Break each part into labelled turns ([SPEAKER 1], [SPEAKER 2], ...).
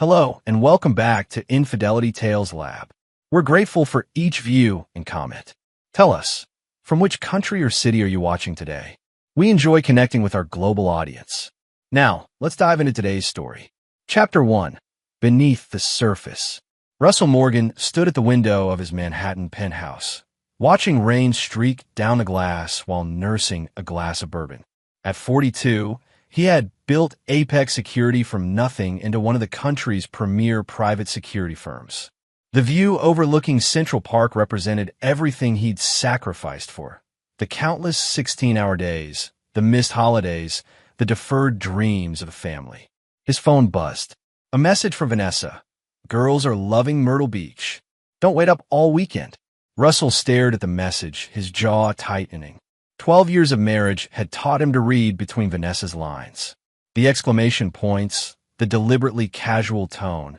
[SPEAKER 1] Hello, and welcome back to Infidelity Tales Lab. We're grateful for each view and comment. Tell us, from which country or city are you watching today? We enjoy connecting with our global audience. Now, let's dive into today's story. Chapter 1. Beneath the Surface. Russell Morgan stood at the window of his Manhattan penthouse, watching rain streak down the glass while nursing a glass of bourbon. At 42, he had built Apex Security from nothing into one of the country's premier private security firms. The view overlooking Central Park represented everything he'd sacrificed for. The countless 16-hour days, the missed holidays, the deferred dreams of a family. His phone buzzed. A message from Vanessa. Girls are loving Myrtle Beach. Don't wait up all weekend. Russell stared at the message, his jaw tightening. 12 years of marriage had taught him to read between Vanessa's lines. The exclamation points, the deliberately casual tone,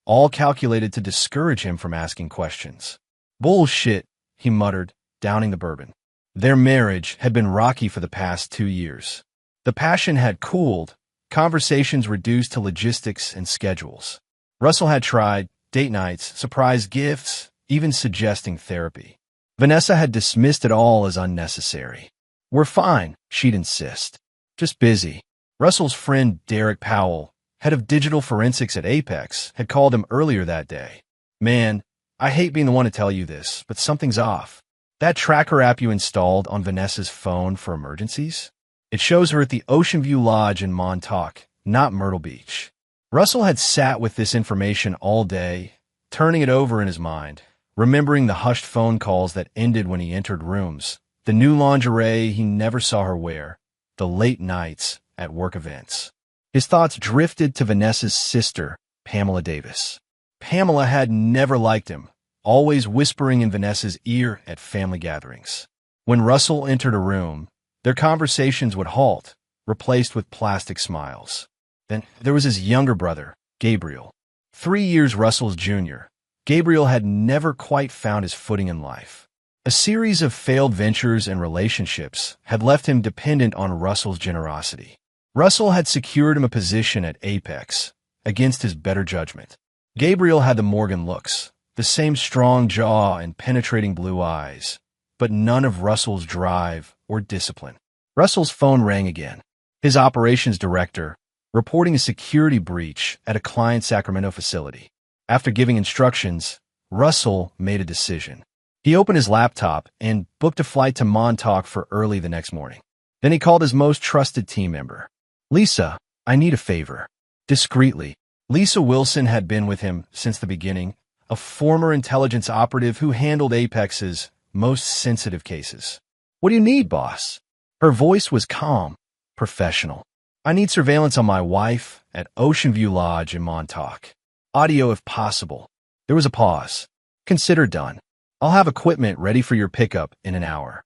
[SPEAKER 1] all calculated to discourage him from asking questions. Bullshit, he muttered, downing the bourbon. Their marriage had been rocky for the past 2 years. The passion had cooled, conversations reduced to logistics and schedules. Russell had tried date nights, surprise gifts, even suggesting therapy. Vanessa had dismissed it all as unnecessary. We're fine, she'd insist. Just busy. Russell's friend Derek Powell, head of digital forensics at Apex, had called him earlier that day. Man, I hate being the one to tell you this, but something's off. That tracker app you installed on Vanessa's phone for emergencies? It shows her at the Ocean View Lodge in Montauk, not Myrtle Beach. Russell had sat with this information all day, turning it over in his mind, remembering the hushed phone calls that ended when he entered rooms, the new lingerie he never saw her wear, the late nights at work events. His thoughts drifted to Vanessa's sister, Pamela Davis. Pamela had never liked him, always whispering in Vanessa's ear at family gatherings. When Russell entered a room, their conversations would halt, replaced with plastic smiles. Then there was his younger brother, Gabriel. 3 years Russell's junior. Gabriel had never quite found his footing in life. A series of failed ventures and relationships had left him dependent on Russell's generosity. Russell had secured him a position at Apex, against his better judgment. Gabriel had the Morgan looks, the same strong jaw and penetrating blue eyes, but none of Russell's drive or discipline. Russell's phone rang again. His operations director, reporting a security breach at a client's Sacramento facility. After giving instructions, Russell made a decision. He opened his laptop and booked a flight to Montauk for early the next morning. Then he called his most trusted team member. Lisa, I need a favor. Discreetly. Lisa Wilson had been with him since the beginning, a former intelligence operative who handled Apex's most sensitive cases. What do you need, boss? Her voice was calm, professional. I need surveillance on my wife at Ocean View Lodge in Montauk. Audio if possible. There was a pause. Consider done. I'll have equipment ready for your pickup in an hour.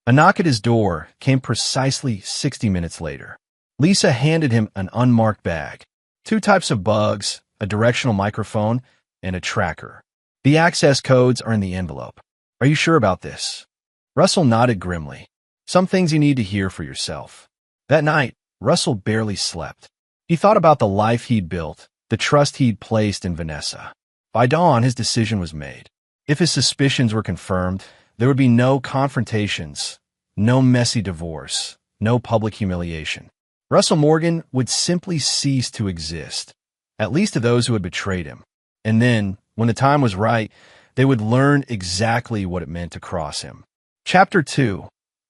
[SPEAKER 1] A knock at his door came precisely 60 minutes later. Lisa handed him an unmarked bag. 2 types of bugs, a directional microphone, and a tracker. The access codes are in the envelope. Are you sure about this? Russell nodded grimly. Some things you need to hear for yourself. That night, Russell barely slept. He thought about the life he'd built, the trust he'd placed in Vanessa. By dawn, his decision was made. If his suspicions were confirmed, there would be no confrontations, no messy divorce, no public humiliation. Russell Morgan would simply cease to exist, at least to those who had betrayed him. And then, when the time was right, they would learn exactly what it meant to cross him. Chapter 2.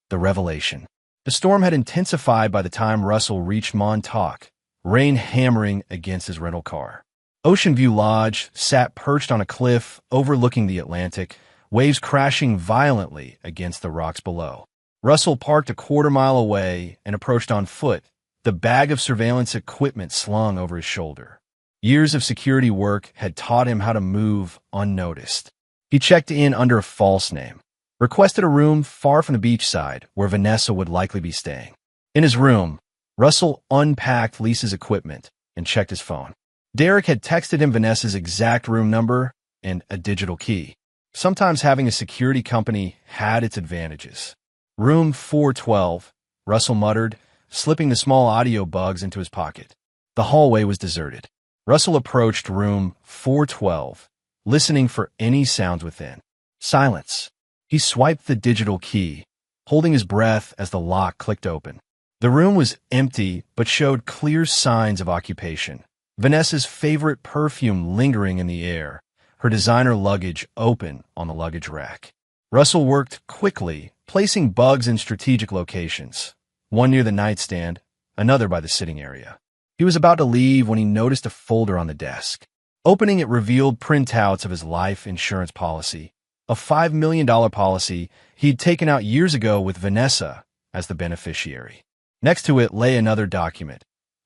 [SPEAKER 1] The Revelation. The storm had intensified by the time Russell reached Montauk, rain hammering against his rental car. Ocean View Lodge sat perched on a cliff overlooking the Atlantic, waves crashing violently against the rocks below. Russell parked a quarter-mile away and approached on foot, the bag of surveillance equipment slung over his shoulder. Years of security work had taught him how to move unnoticed. He checked in under a false name, requested a room far from the beachside where Vanessa would likely be staying. In his room, Russell unpacked Lisa's equipment and checked his phone. Derek had texted him Vanessa's exact room number and a digital key. Sometimes having a security company had its advantages. Room 412, Russell muttered, slipping the small audio bugs into his pocket. The hallway was deserted. Russell approached room 412, listening for any sounds within. Silence. He swiped the digital key, holding his breath as the lock clicked open. The room was empty, but showed clear signs of occupation. Vanessa's favorite perfume lingering in the air, her designer luggage open on the luggage rack. Russell worked quickly, placing bugs in strategic locations, one near the nightstand, another by the sitting area. He was about to leave when he noticed a folder on the desk. Opening it revealed printouts of his life insurance policy, a $5 million policy he'd taken out years ago with Vanessa as the beneficiary. Next to it lay another document,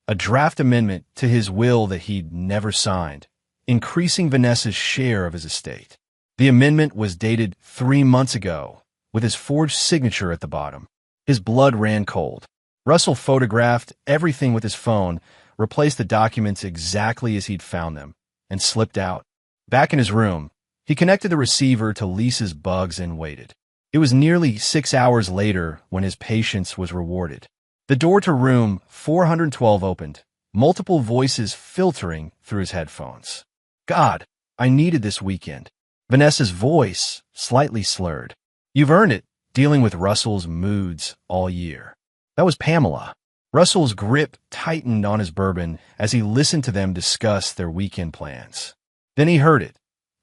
[SPEAKER 1] a draft amendment to his will that he'd never signed, increasing Vanessa's share of his estate. The amendment was dated 3 months ago, with his forged signature at the bottom. His blood ran cold. Russell photographed everything with his phone, replaced the documents exactly as he'd found them, and slipped out. Back in his room, he connected the receiver to Lisa's bugs and waited. It was nearly 6 hours later when his patience was rewarded. The door to room 412 opened, multiple voices filtering through his headphones. God, I needed this weekend. Vanessa's voice, slightly slurred. You've earned it, dealing with Russell's moods all year. That was Pamela. Russell's grip tightened on his bourbon as he listened to them discuss their weekend plans. Then he heard it,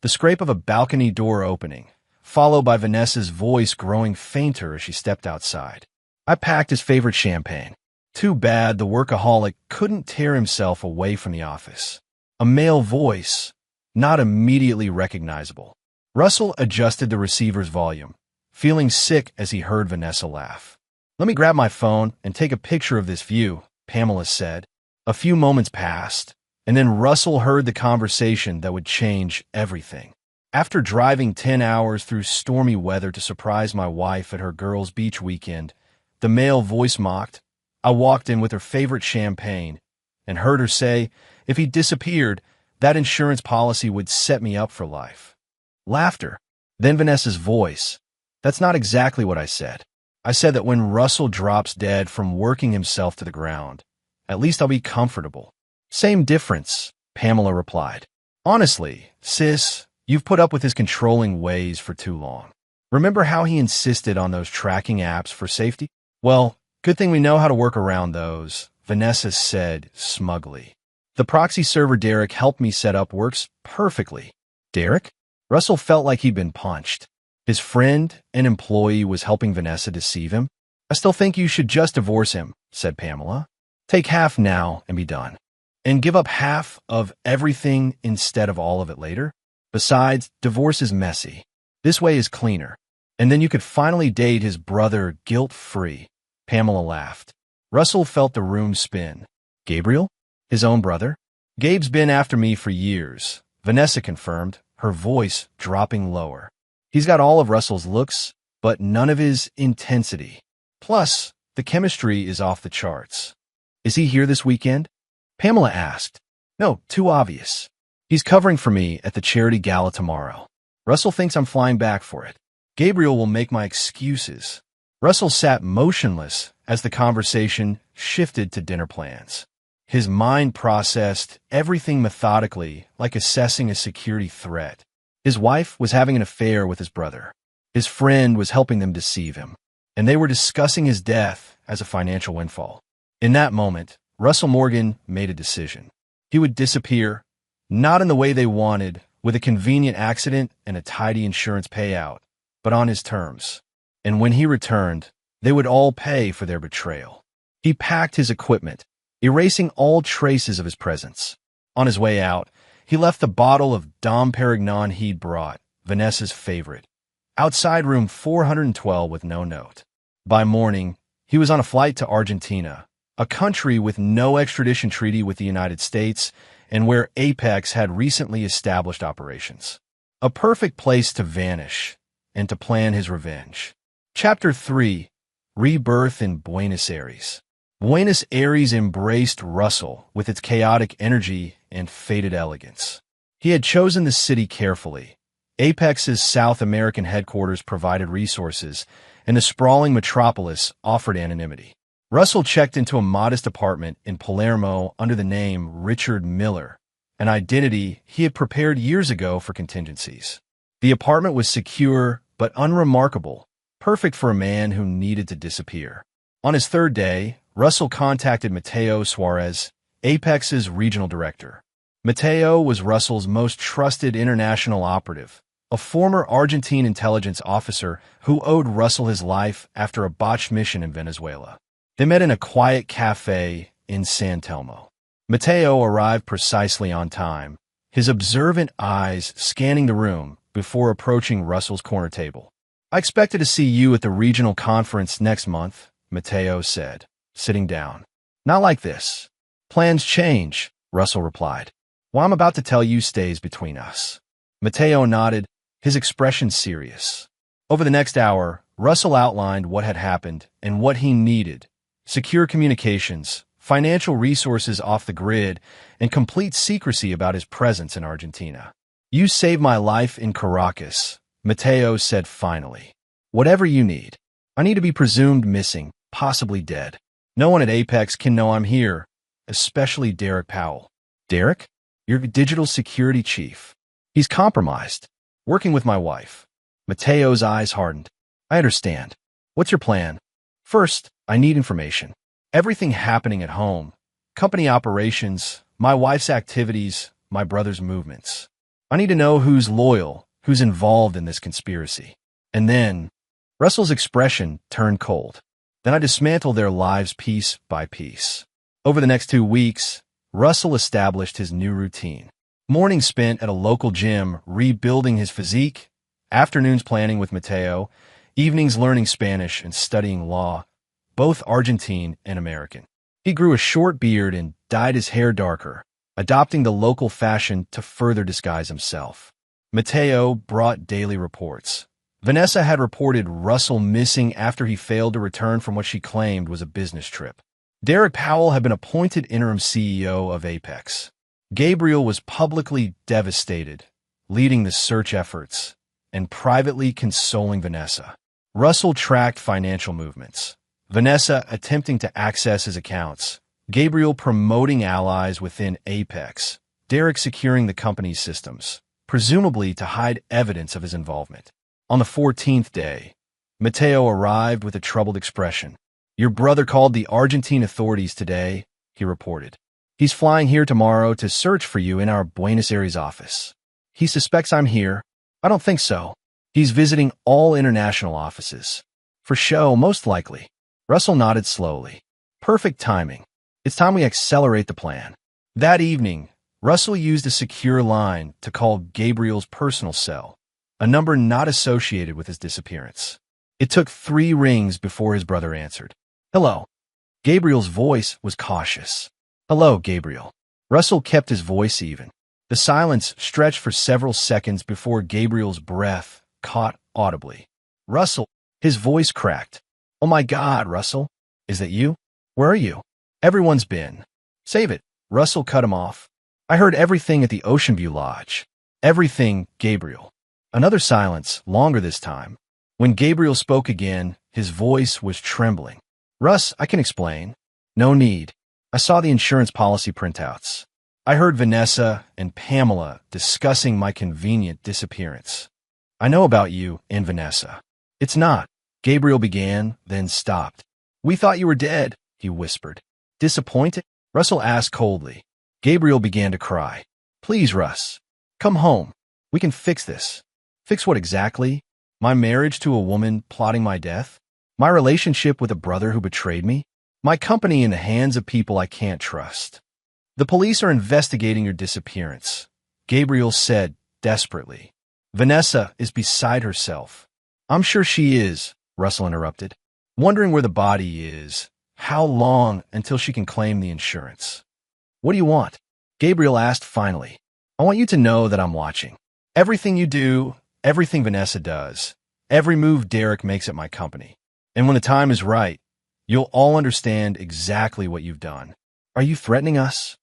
[SPEAKER 1] the scrape of a balcony door opening, followed by Vanessa's voice growing fainter as she stepped outside. I packed his favorite champagne. Too bad the workaholic couldn't tear himself away from the office. A male voice, not immediately recognizable. Russell adjusted the receiver's volume, feeling sick as he heard Vanessa laugh. Let me grab my phone and take a picture of this view, Pamela said. A few moments passed, and then Russell heard the conversation that would change everything. After driving 10 hours through stormy weather to surprise my wife at her girls' beach weekend, the male voice mocked. I walked in with her favorite champagne and heard her say, if he disappeared, that insurance policy would set me up for life. Laughter. Then Vanessa's voice. That's not exactly what I said. I said that when Russell drops dead from working himself to the ground, at least I'll be comfortable. Same difference, Pamela replied. Honestly, sis, you've put up with his controlling ways for too long. Remember how he insisted on those tracking apps for safety? Well, good thing we know how to work around those, Vanessa said smugly. The proxy server Derek helped me set up works perfectly. Derek? Russell felt like he'd been punched. His friend, an employee, was helping Vanessa deceive him. I still think you should just divorce him, said Pamela. Take half now and be done. And give up half of everything instead of all of it later. Besides, divorce is messy. This way is cleaner. And then you could finally date his brother guilt-free. Pamela laughed. Russell felt the room spin. Gabriel? His own brother? Gabe's been after me for years, Vanessa confirmed, her voice dropping lower. He's got all of Russell's looks, but none of his intensity. Plus, the chemistry is off the charts. Is he here this weekend? Pamela asked. No, too obvious. He's covering for me at the charity gala tomorrow. Russell thinks I'm flying back for it. Gabriel will make my excuses. Russell sat motionless as the conversation shifted to dinner plans. His mind processed everything methodically, like assessing a security threat. His wife was having an affair with his brother. His friend was helping them deceive him. And they were discussing his death as a financial windfall. In that moment, Russell Morgan made a decision. He would disappear, not in the way they wanted, with a convenient accident and a tidy insurance payout, but on his terms. And when he returned, they would all pay for their betrayal. He packed his equipment, erasing all traces of his presence. On his way out, he left the bottle of Dom Perignon he'd brought, Vanessa's favorite, outside room 412 with no note. By morning, he was on a flight to Argentina, a country with no extradition treaty with the United States and where Apex had recently established operations. A perfect place to vanish and to plan his revenge. Chapter 3. Rebirth in Buenos Aires. Buenos Aires embraced Russell with its chaotic energy and faded elegance. He had chosen the city carefully. Apex's South American headquarters provided resources, and the sprawling metropolis offered anonymity. Russell checked into a modest apartment in Palermo under the name Richard Miller, an identity he had prepared years ago for contingencies. The apartment was secure but unremarkable, perfect for a man who needed to disappear. On his third day, Russell contacted Mateo Suarez, Apex's regional director. Mateo was Russell's most trusted international operative, a former Argentine intelligence officer who owed Russell his life after a botched mission in Venezuela. They met in a quiet cafe in San Telmo. Mateo arrived precisely on time, his observant eyes scanning the room before approaching Russell's corner table. "I expected to see you at the regional conference next month," Mateo said, sitting down. "Not like this." "Plans change," Russell replied. "What I'm about to tell you stays between us." Mateo nodded, his expression serious. Over the next hour, Russell outlined what had happened and what he needed: secure communications, financial resources off the grid, and complete secrecy about his presence in Argentina. "You saved my life in Caracas," Mateo said finally. "Whatever you need. I need to be presumed missing, possibly dead. No one at Apex can know I'm here, especially Derek Powell." "Derek? Your digital security chief. He's compromised. Working with my wife." Mateo's eyes hardened. "I understand. What's your plan?" "First, I need information. Everything happening at home. Company operations, my wife's activities, my brother's movements. I need to know who's loyal, who's involved in this conspiracy. And then," Russell's expression turned cold, "then I dismantle their lives piece by piece." Over the next 2 weeks, Russell established his new routine. Mornings spent at a local gym rebuilding his physique, afternoons planning with Mateo, evenings learning Spanish and studying law, both Argentine and American. He grew a short beard and dyed his hair darker, adopting the local fashion to further disguise himself. Mateo brought daily reports. Vanessa had reported Russell missing after he failed to return from what she claimed was a business trip. Derek Powell had been appointed interim CEO of Apex. Gabriel was publicly devastated, leading the search efforts, and privately consoling Vanessa. Russell tracked financial movements. Vanessa attempting to access his accounts. Gabriel promoting allies within Apex. Derek securing the company's systems, presumably to hide evidence of his involvement. On the 14th day, Mateo arrived with a troubled expression. "Your brother called the Argentine authorities today," he reported. "He's flying here tomorrow to search for you in our Buenos Aires office. He suspects I'm here. I don't think so. He's visiting all international offices. For show, most likely." Russell nodded slowly. "Perfect timing. It's time we accelerate the plan." That evening, Russell used a secure line to call Gabriel's personal cell, a number not associated with his disappearance. It took 3 rings before his brother answered. "Hello." Gabriel's voice was cautious. "Hello, Gabriel." Russell kept his voice even. The silence stretched for several seconds before Gabriel's breath caught audibly. "Russell." His voice cracked. "Oh my God, Russell. Is that you? Where are you?" "Everyone's been." "Save it." Russell cut him off. "I heard everything at the Ocean View Lodge." "Everything, Gabriel." Another silence, longer this time. When Gabriel spoke again, his voice was trembling. "Russ, I can explain." "No need. I saw the insurance policy printouts. I heard Vanessa and Pamela discussing my convenient disappearance. I know about you and Vanessa." "It's not," Gabriel began, then stopped. "We thought you were dead," he whispered. "Disappointed?" Russell asked coldly. Gabriel began to cry. "Please, Russ. Come home. We can fix this." "Fix what exactly? My marriage to a woman plotting my death? My relationship with a brother who betrayed me? My company in the hands of people I can't trust?" "The police are investigating your disappearance," Gabriel said desperately. "Vanessa is beside herself." "I'm sure she is," Russell interrupted. "Wondering where the body is. How long until she can claim the insurance?" "What do you want?" Gabriel asked finally. "I want you to know that I'm watching. Everything you do, everything Vanessa does, every move Derek makes at my company. And when the time is right, you'll all understand exactly what you've done." "Are you threatening us?"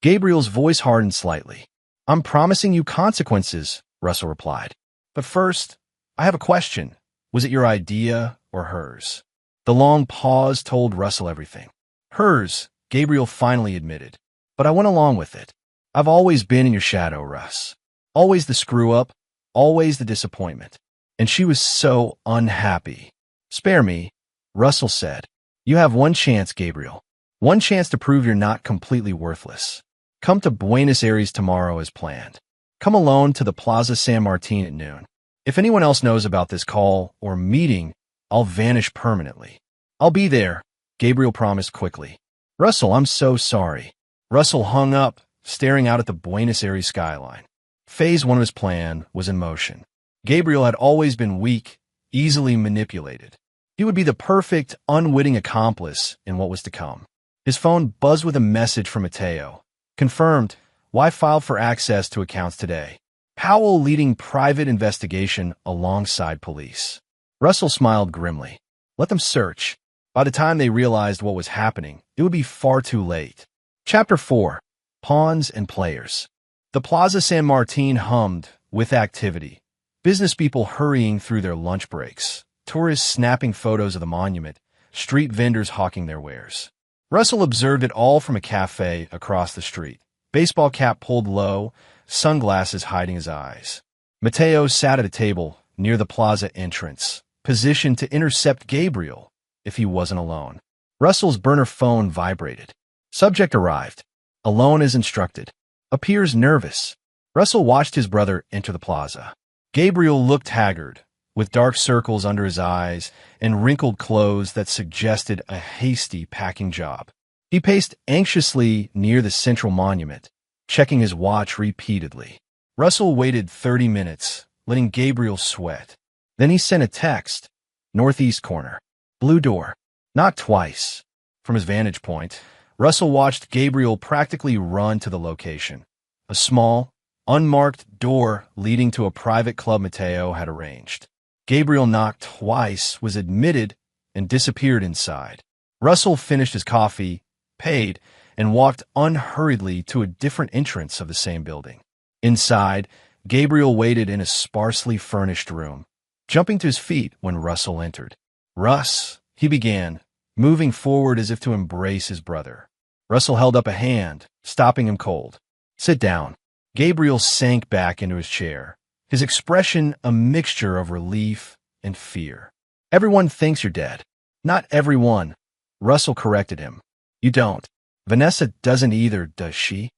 [SPEAKER 1] Gabriel's voice hardened slightly. "I'm promising you consequences," Russell replied. "But first, I have a question. Was it your idea or hers?" The long pause told Russell everything. "Hers," Gabriel finally admitted. "But I went along with it. I've always been in your shadow, Russ. Always the screw-up, always the disappointment. And she was so unhappy. Spare me, Russell said. You have one chance, Gabriel. One chance to prove you're not completely worthless. Come to Buenos Aires tomorrow as planned. Come alone to the Plaza San Martin at noon. If anyone else knows about this call or meeting, I'll vanish permanently. I'll be there, Gabriel promised quickly. Russell, I'm so sorry. Russell hung up, staring out at the Buenos Aires skyline. Phase 1 of his plan was in motion. Gabriel had always been weak, easily manipulated. He would be the perfect, unwitting accomplice in what was to come. His phone buzzed with a message from Mateo. Confirmed. Why filed for access to accounts today? Powell leading private investigation alongside police. Russell smiled grimly. Let them search. By the time they realized what was happening, it would be far too late. Chapter 4. Pawns and Players. The Plaza San Martin hummed with activity. Business people hurrying through their lunch breaks. Tourists snapping photos of the monument. Street vendors hawking their wares. Russell observed it all from a cafe across the street. Baseball cap pulled low, sunglasses hiding his eyes. Mateo sat at a table near the plaza entrance, positioned to intercept Gabriel if he wasn't alone. Russell's burner phone vibrated. Subject arrived. Alone as instructed. Appears nervous. Russell watched his brother enter the plaza. Gabriel looked haggard, with dark circles under his eyes and wrinkled clothes that suggested a hasty packing job. He paced anxiously near the central monument, checking his watch repeatedly. Russell waited 30 minutes, letting Gabriel sweat. Then he sent a text. Northeast corner. Blue door. Knock twice. From his vantage point, Russell watched Gabriel practically run to the location. A small, unmarked door leading to a private club Mateo had arranged. Gabriel knocked twice, was admitted, and disappeared inside. Russell finished his coffee, paid, and walked unhurriedly to a different entrance of the same building. Inside, Gabriel waited in a sparsely furnished room, jumping to his feet when Russell entered. Russ, he began, moving forward as if to embrace his brother. Russell held up a hand, stopping him cold. Sit down. Gabriel sank back into his chair, his expression a mixture of relief and fear. Everyone thinks you're dead. Not everyone, Russell corrected him. You don't. Vanessa doesn't either, does she?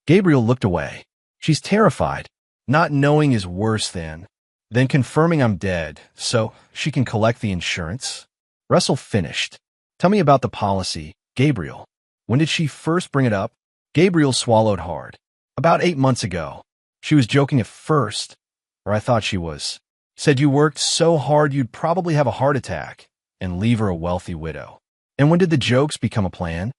[SPEAKER 1] Gabriel looked away. She's terrified. Not knowing is worse than confirming I'm dead, so she can collect the insurance. Russell finished. Tell me about the policy, Gabriel. When did she first bring it up? Gabriel swallowed hard. About 8 months ago. She was joking at first, or I thought she was. Said you worked so hard you'd probably have a heart attack and leave her a wealthy widow. And when did the jokes become a plan?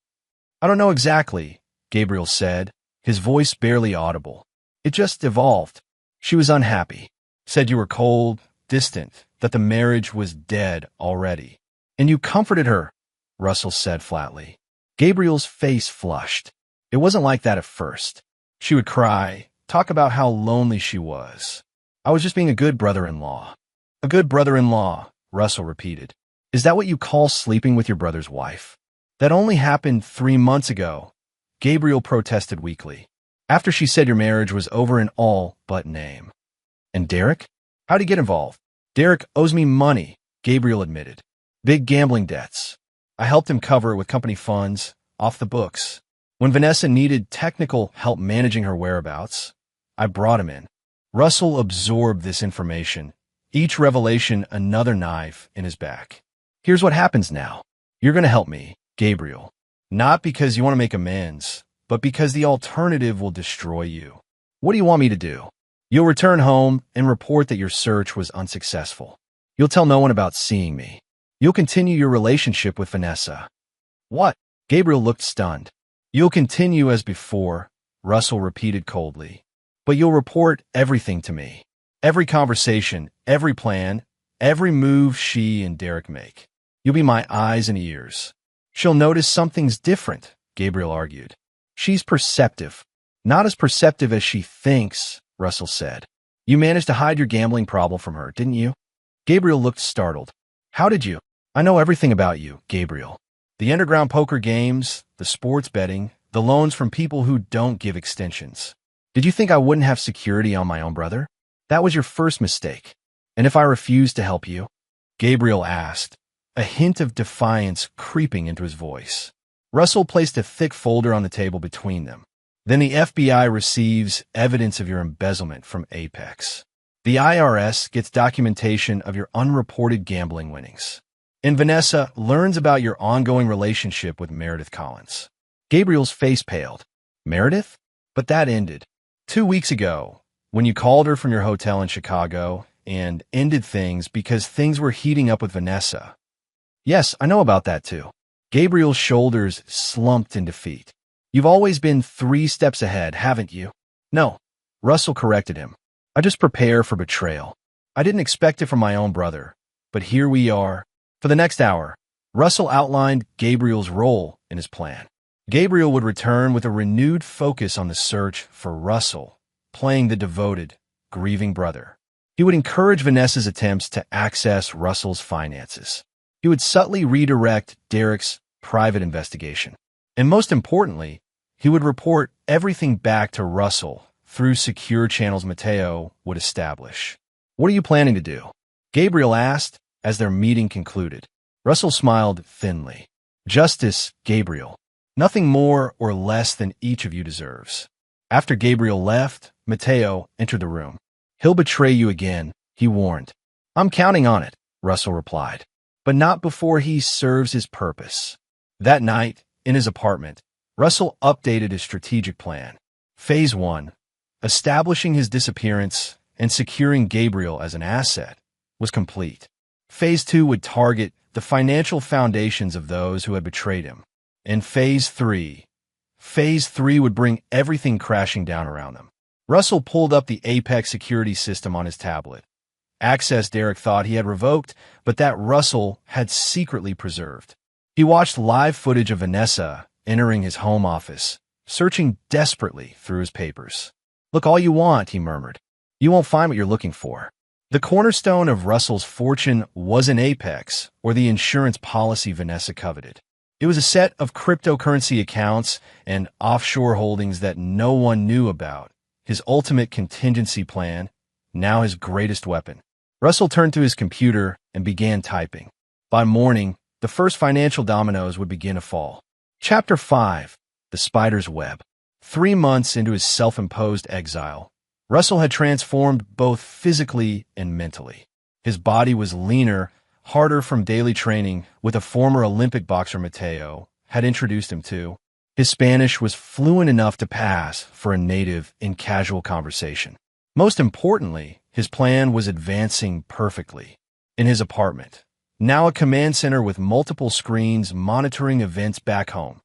[SPEAKER 1] I don't know exactly, Gabriel said, his voice barely audible. It just evolved. She was unhappy. Said you were cold, distant, that the marriage was dead already. And you comforted her, Russell said flatly. Gabriel's face flushed. It wasn't like that at first. She would cry, talk about how lonely she was. I was just being a good brother-in-law. A good brother-in-law, Russell repeated. Is that what you call sleeping with your brother's wife? That only happened 3 months ago, Gabriel protested weakly. After she said your marriage was over in all but name. And Derek? How'd he get involved? Derek owes me money, Gabriel admitted. Big gambling debts. I helped him cover it with company funds, off the books. When Vanessa needed technical help managing her whereabouts, I brought him in. Russell absorbed this information, each revelation another knife in his back. Here's what happens now. You're going to help me, Gabriel. Not because you want to make amends, but because the alternative will destroy you. What do you want me to do? You'll return home and report that your search was unsuccessful. You'll tell no one about seeing me. You'll continue your relationship with Vanessa. What? Gabriel looked stunned. You'll continue as before, Russell repeated coldly. But you'll report everything to me. Every conversation, every plan, every move she and Derek make. You'll be my eyes and ears. She'll notice something's different, Gabriel argued. She's perceptive. Not as perceptive as she thinks, Russell said. You managed to hide your gambling problem from her, didn't you? Gabriel looked startled. How did you? I know everything about you, Gabriel. The underground poker games, the sports betting, The loans from people who don't give extensions. Did you think I wouldn't have security on my own brother? That was your first mistake. And if I refused to help you? Gabriel asked, a hint of defiance creeping into his voice. Russell placed a thick folder on the table between them. Then the FBI receives evidence of your embezzlement from Apex. The IRS gets documentation of your unreported gambling winnings. And Vanessa learns about your ongoing relationship with Meredith Collins. Gabriel's face paled. Meredith? But that ended. 2 weeks ago, when you called her from your hotel in Chicago and ended things because things were heating up with Vanessa. Yes, I know about that too. Gabriel's shoulders slumped in defeat. You've always been 3 steps ahead, haven't you? No, Russell corrected him. I just prepare for betrayal. I didn't expect it from my own brother, but here we are. For the next hour, Russell outlined Gabriel's role in his plan. Gabriel would return with a renewed focus on the search for Russell, playing the devoted, grieving brother. He would encourage Vanessa's attempts to access Russell's finances. He would subtly redirect Derek's private investigation. And most importantly, he would report everything back to Russell through secure channels Mateo would establish. What are you planning to do? Gabriel asked as their meeting concluded. Russell smiled thinly. Justice, Gabriel. Nothing more or less than each of you deserves. After Gabriel left, Mateo entered the room. He'll betray you again, he warned. I'm counting on it, Russell replied. But not before he serves his purpose. That night, in his apartment, Russell updated his strategic plan. Phase 1, establishing his disappearance and securing Gabriel as an asset, was complete. Phase 2 would target the financial foundations of those who had betrayed him. And Phase 3 would bring everything crashing down around them. Russell pulled up the Apex security system on his tablet. Access Derek thought he had revoked, but that Russell had secretly preserved. He watched live footage of Vanessa entering his home office, searching desperately through his papers. Look all you want, he murmured. You won't find what you're looking for. The cornerstone of Russell's fortune wasn't Apex or the insurance policy Vanessa coveted. It was a set of cryptocurrency accounts and offshore holdings that no one knew about. His ultimate contingency plan, now his greatest weapon. Russell turned to his computer and began typing. By morning, the first financial dominoes would begin to fall. Chapter 5, The Spider's Web. 3 months into his self-imposed exile, Russell had transformed both physically and mentally. His body was leaner, harder from daily training with a former Olympic boxer Mateo had introduced him to. His Spanish was fluent enough to pass for a native in casual conversation. Most importantly, his plan was advancing perfectly. In his apartment, now a command center with multiple screens monitoring events back home,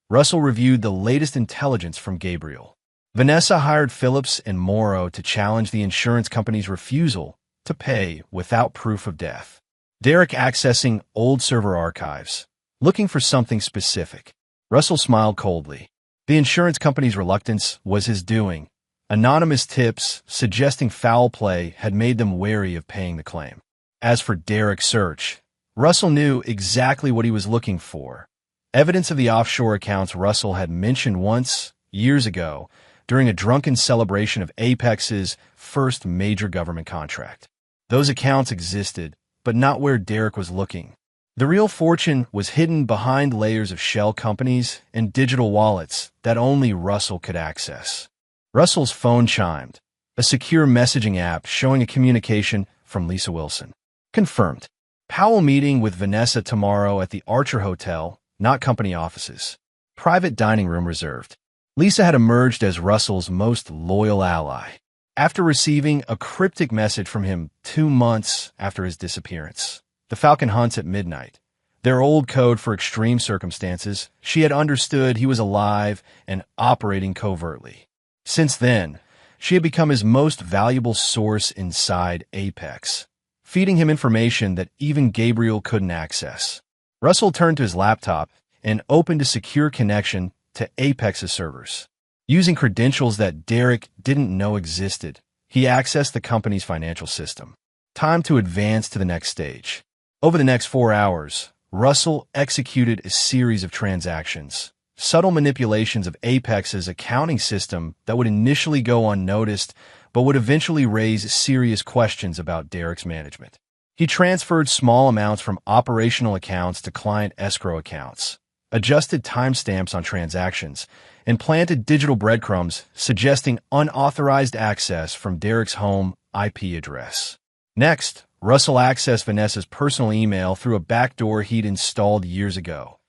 [SPEAKER 1] Russell reviewed the latest intelligence from Gabriel. Vanessa hired Phillips and Morrow to challenge the insurance company's refusal to pay without proof of death. Derek accessing old server archives, looking for something specific. Russell smiled coldly. The insurance company's reluctance was his doing. Anonymous tips suggesting foul play had made them wary of paying the claim. As for Derek's search, Russell knew exactly what he was looking for. Evidence of the offshore accounts Russell had mentioned once, years ago, during a drunken celebration of Apex's first major government contract. Those accounts existed, but not where Derek was looking. The real fortune was hidden behind layers of shell companies and digital wallets that only Russell could access. Russell's phone chimed, a secure messaging app showing a communication from Lisa Wilson. Confirmed. Powell meeting with Vanessa tomorrow at the Archer Hotel, not company offices. Private dining room reserved. Lisa had emerged as Russell's most loyal ally. After receiving a cryptic message from him 2 months after his disappearance, the Falcon hunts at midnight, their old code for extreme circumstances, she had understood he was alive and operating covertly. Since then, she had become his most valuable source inside Apex, feeding him information that even Gabriel couldn't access. Russell turned to his laptop and opened a secure connection to Apex's servers. Using credentials that Derek didn't know existed, he accessed the company's financial system. Time to advance to the next stage. Over the next 4 hours, Russell executed a series of transactions, subtle manipulations of Apex's accounting system that would initially go unnoticed but would eventually raise serious questions about Derek's management. He transferred small amounts from operational accounts to client escrow accounts, adjusted timestamps on transactions, and planted digital breadcrumbs suggesting unauthorized access from Derek's home IP address. Next, Russell accessed Vanessa's personal email through a backdoor he'd installed years ago,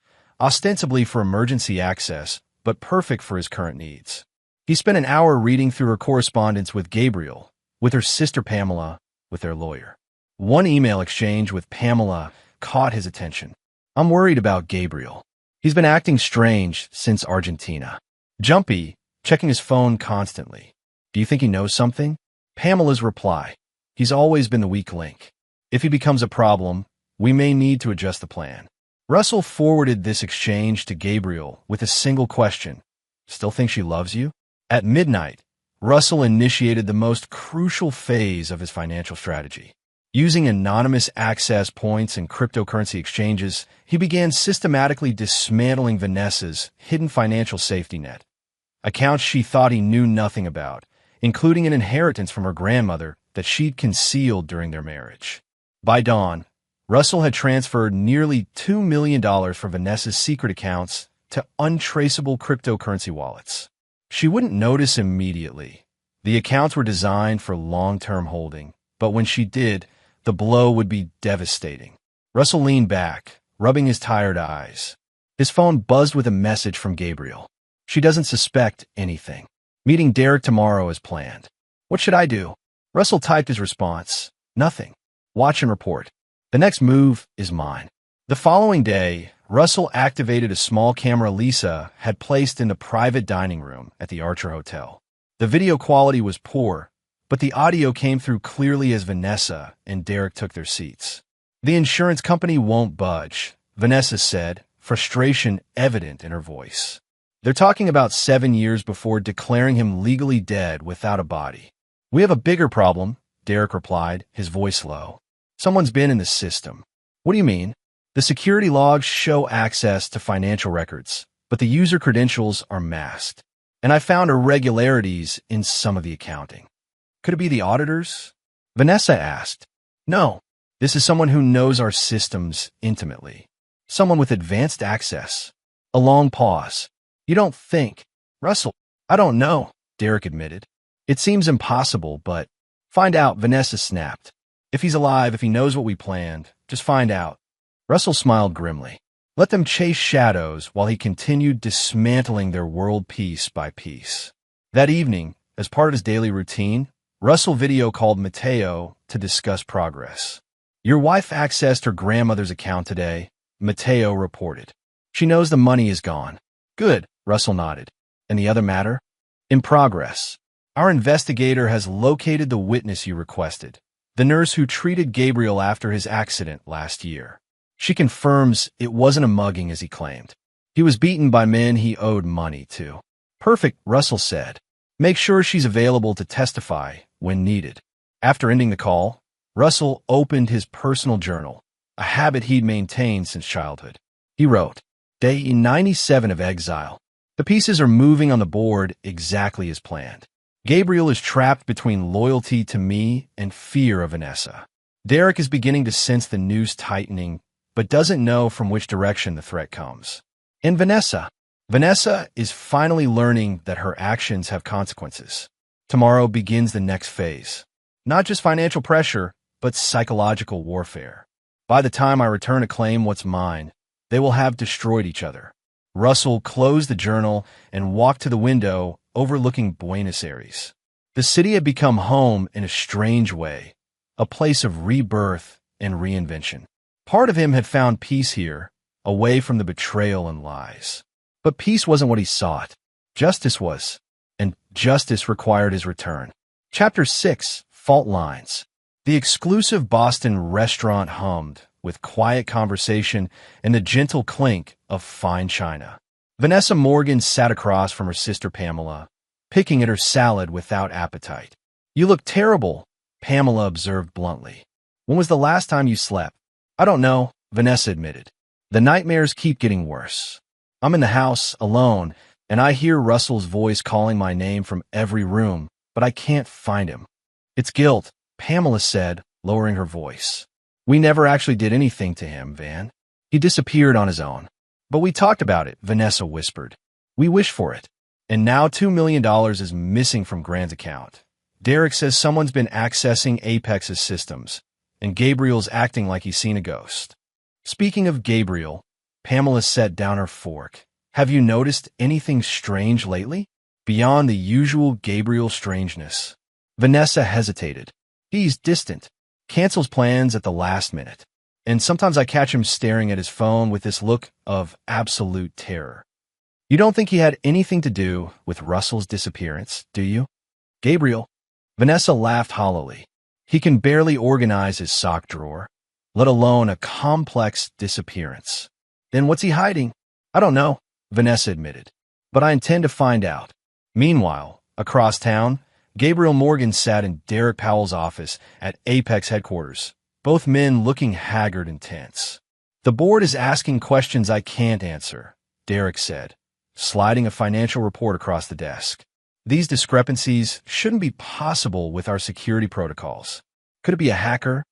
[SPEAKER 1] ostensibly for emergency access, but perfect for his current needs. He spent an hour reading through her correspondence with Gabriel, with her sister Pamela, with their lawyer. One email exchange with Pamela caught his attention. "I'm worried about Gabriel. He's been acting strange since Argentina. Jumpy, checking his phone constantly. Do you think he knows something?" Pamela's reply: "He's always been the weak link. If he becomes a problem, we may need to adjust the plan." Russell forwarded this exchange to Gabriel with a single question: "Still think she loves you?" At midnight, Russell initiated the most crucial phase of his financial strategy. Using anonymous access points and cryptocurrency exchanges, he began systematically dismantling Vanessa's hidden financial safety net. Accounts she thought he knew nothing about, including an inheritance from her grandmother that she'd concealed during their marriage. By dawn, Russell had transferred nearly $2 million from Vanessa's secret accounts to untraceable cryptocurrency wallets. She wouldn't notice immediately. The accounts were designed for long-term holding, but when she did, the blow would be devastating. Russell leaned back, rubbing his tired eyes. His phone buzzed with a message from Gabriel. "She doesn't suspect anything. Meeting Derek tomorrow as planned." "What should I do?" Russell typed his response: "Nothing. Watch and report. The next move is mine." The following day, Russell activated a small camera Lisa had placed in the private dining room at the Archer Hotel. The video quality was poor, but the audio came through clearly as Vanessa and Derek took their seats. "The insurance company won't budge," Vanessa said, frustration evident in her voice. "They're talking about 7 years before declaring him legally dead without a body." "We have a bigger problem," Derek replied, his voice low. "Someone's been in the system." "What do you mean?" "The security logs show access to financial records, but the user credentials are masked. And I found irregularities in some of the accounting." "Could it be the auditors?" Vanessa asked. "No, this is someone who knows our systems intimately. Someone with advanced access." A long pause. "You don't think?" "Russell, I don't know," Derek admitted. "It seems impossible, but—" "Find out," Vanessa snapped. "If he's alive, if he knows what we planned, just find out." Russell smiled grimly. Let them chase shadows while he continued dismantling their world piece by piece. That evening, as part of his daily routine, Russell video called Mateo to discuss progress. "Your wife accessed her grandmother's account today," Mateo reported. "She knows the money is gone." "Good," Russell nodded. "And the other matter?" "In progress. Our investigator has located the witness you requested, the nurse who treated Gabriel after his accident last year. She confirms it wasn't a mugging as he claimed. He was beaten by men he owed money to." "Perfect," Russell said. "Make sure she's available to testify when needed." After ending the call, Russell opened his personal journal, a habit he'd maintained since childhood. He wrote, "Day 97 of exile. The pieces are moving on the board exactly as planned. Gabriel is trapped between loyalty to me and fear of Vanessa. Derek is beginning to sense the noose tightening, but doesn't know from which direction the threat comes. And Vanessa is finally learning that her actions have consequences. Tomorrow begins the next phase. Not just financial pressure, but psychological warfare. By the time I return to claim what's mine, they will have destroyed each other." Russell closed the journal and walked to the window overlooking Buenos Aires. The city had become home in a strange way, a place of rebirth and reinvention. Part of him had found peace here, away from the betrayal and lies. But peace wasn't what he sought. Justice was, and justice required his return. Chapter 6, Fault Lines. The exclusive Boston restaurant hummed with quiet conversation and the gentle clink of fine china. Vanessa Morgan sat across from her sister Pamela, picking at her salad without appetite. "You look terrible," Pamela observed bluntly. "When was the last time you slept?" "I don't know," Vanessa admitted. "The nightmares keep getting worse." I'm in the house, alone, and I hear Russell's voice calling my name from every room, but I can't find him. It's guilt, Pamela said, lowering her voice. We never actually did anything to him, Van. He disappeared on his own. But we talked about it, Vanessa whispered. We wish for it. And now $2 million is missing from Grant's account. Derek says someone's been accessing Apex's systems, and Gabriel's acting like he's seen a ghost. Speaking of Gabriel, Pamela set down her fork. Have you noticed anything strange lately? Beyond the usual Gabriel strangeness. Vanessa hesitated. He's distant, cancels plans at the last minute, and sometimes I catch him staring at his phone with this look of absolute terror. You don't think he had anything to do with Russell's disappearance, do you? Gabriel. Vanessa laughed hollowly. He can barely organize his sock drawer, let alone a complex disappearance. Then what's he hiding? I don't know, Vanessa admitted, but I intend to find out. Meanwhile, across town, Gabriel Morgan sat in Derek Powell's office at Apex headquarters, both men looking haggard and tense. The board is asking questions I can't answer, Derek said, sliding a financial report across the desk. These discrepancies shouldn't be possible with our security protocols. Could it be a hacker?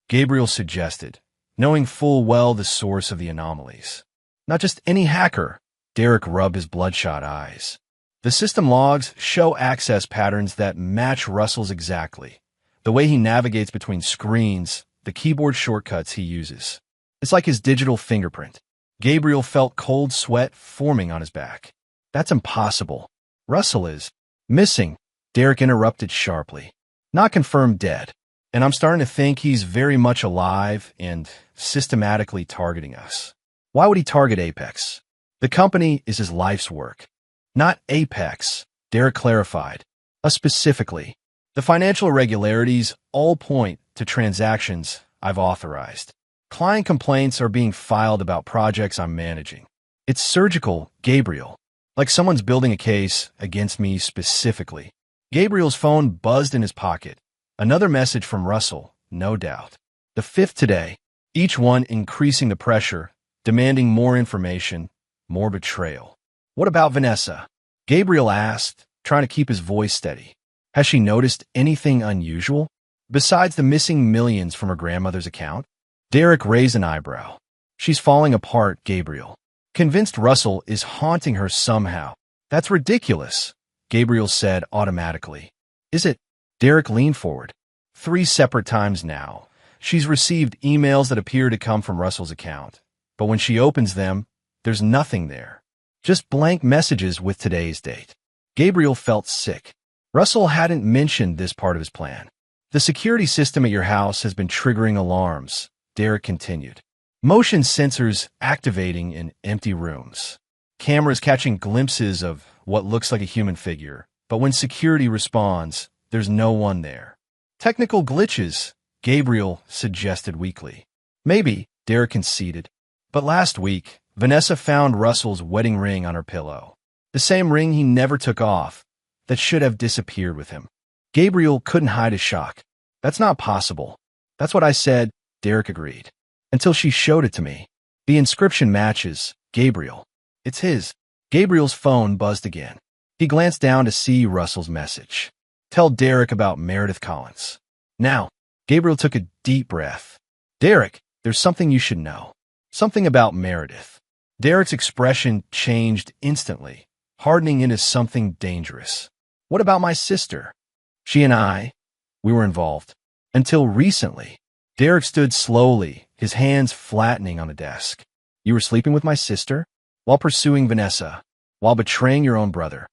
[SPEAKER 1] Gabriel suggested, knowing full well the source of the anomalies. Not just any hacker, Derek rubbed his bloodshot eyes. The system logs show access patterns that match Russell's exactly. The way he navigates between screens, the keyboard shortcuts he uses. It's like his digital fingerprint. Gabriel felt cold sweat forming on his back. That's impossible. Russell is missing, Derek interrupted sharply. Not confirmed dead. And I'm starting to think he's very much alive and systematically targeting us. Why would he target Apex? The company is his life's work. Not Apex, Derek clarified. Specifically, the financial irregularities all point to transactions I've authorized. Client complaints are being filed about projects I'm managing. It's surgical, Gabriel. Like someone's building a case against me specifically. Gabriel's phone buzzed in his pocket. Another message from Russell, no doubt. The fifth today, each one increasing the pressure, demanding more information, more betrayal. What about Vanessa? Gabriel asked, trying to keep his voice steady. Has she noticed anything unusual? Besides the missing millions from her grandmother's account? Derek raised an eyebrow. She's falling apart, Gabriel. Convinced Russell is haunting her somehow. That's ridiculous, Gabriel said automatically. Is it? Derek leaned forward. 3 separate times now. She's received emails that appear to come from Russell's account. But when she opens them, there's nothing there. Just blank messages with today's date. Gabriel felt sick. Russell hadn't mentioned this part of his plan. The security system at your house has been triggering alarms, Derek continued. Motion sensors activating in empty rooms. Cameras catching glimpses of what looks like a human figure. But when security responds, there's no one there. Technical glitches, Gabriel suggested weakly. Maybe, Derek conceded. But last week, Vanessa found Russell's wedding ring on her pillow. The same ring he never took off, that should have disappeared with him. Gabriel couldn't hide his shock. That's not possible. That's what I said, Derek agreed. Until she showed it to me. The inscription matches, Gabriel. It's his. Gabriel's phone buzzed again. He glanced down to see Russell's message. Tell Derek about Meredith Collins. Now, Gabriel took a deep breath. Derek, there's something you should know. Something about Meredith. Derek's expression changed instantly, hardening into something dangerous. What about my sister? She and we were involved. Until recently. Derek stood slowly, his hands flattening on the desk. You were sleeping with my sister? While pursuing Vanessa? While betraying your own brother?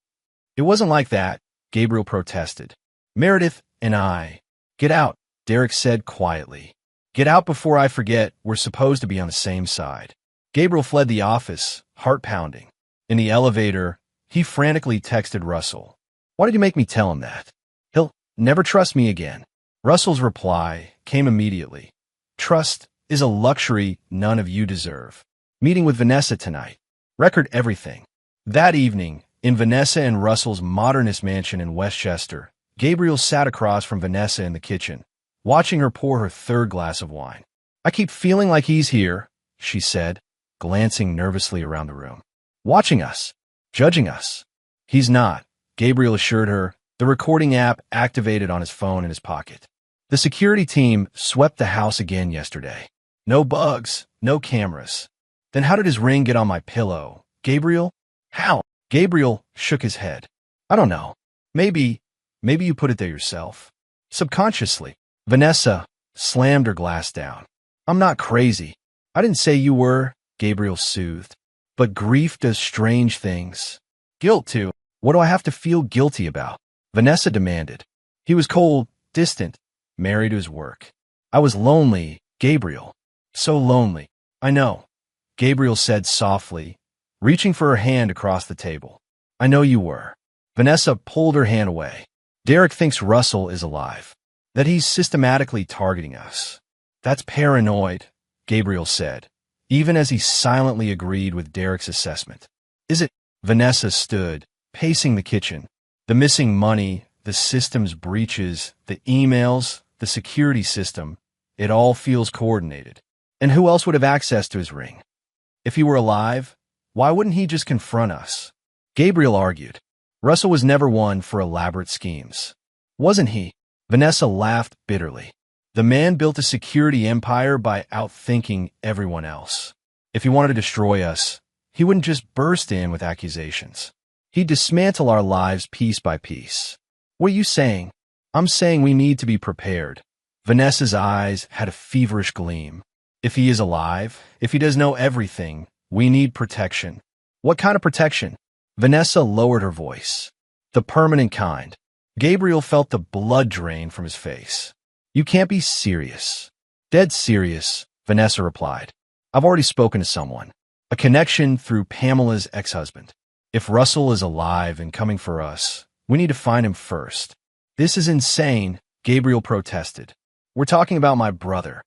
[SPEAKER 1] It wasn't like that, Gabriel protested. Meredith and I. Get out, Derek said quietly. Get out before I forget we're supposed to be on the same side. Gabriel fled the office, heart pounding. In the elevator, he frantically texted Russell. Why did you make me tell him that? He'll never trust me again. Russell's reply came immediately. Trust is a luxury none of you deserve. Meeting with Vanessa tonight. Record everything. That evening, in Vanessa and Russell's modernist mansion in Westchester, Gabriel sat across from Vanessa in the kitchen, watching her pour her 3rd glass of wine. I keep feeling like he's here, she said, glancing nervously around the room. watching us, judging us. He's not, Gabriel assured her, the recording app activated on his phone in his pocket. The security team swept the house again yesterday. No bugs, no cameras. Then how did his ring get on my pillow? Gabriel? How? Gabriel shook his head. I don't know. Maybe you put it there yourself. Subconsciously. Vanessa slammed her glass down. I'm not crazy. I didn't say you were, Gabriel soothed. But grief does strange things. Guilt, too. What do I have to feel guilty about? Vanessa demanded. He was cold, distant, married to his work. I was lonely, Gabriel. So lonely. I know, Gabriel said softly, reaching for her hand across the table. I know you were. Vanessa pulled her hand away. Derek thinks Russell is alive, that he's systematically targeting us. That's paranoid, Gabriel said, even as he silently agreed with Derek's assessment. Is it? Vanessa stood, pacing the kitchen. The missing money, the system's breaches, the emails, the security system, it all feels coordinated. And who else would have access to his ring? If he were alive, why wouldn't he just confront us? Gabriel argued. Russell was never one for elaborate schemes. Wasn't he? Vanessa laughed bitterly. The man built a security empire by outthinking everyone else. If he wanted to destroy us, he wouldn't just burst in with accusations. He'd dismantle our lives piece by piece. What are you saying? I'm saying we need to be prepared. Vanessa's eyes had a feverish gleam. If he is alive, if he does know everything, we need protection. What kind of protection? Vanessa lowered her voice. The permanent kind. Gabriel felt the blood drain from his face. You can't be serious. Dead serious, Vanessa replied. I've already spoken to someone. A connection through Pamela's ex-husband. If Russell is alive and coming for us, we need to find him first. This is insane, Gabriel protested. We're talking about my brother.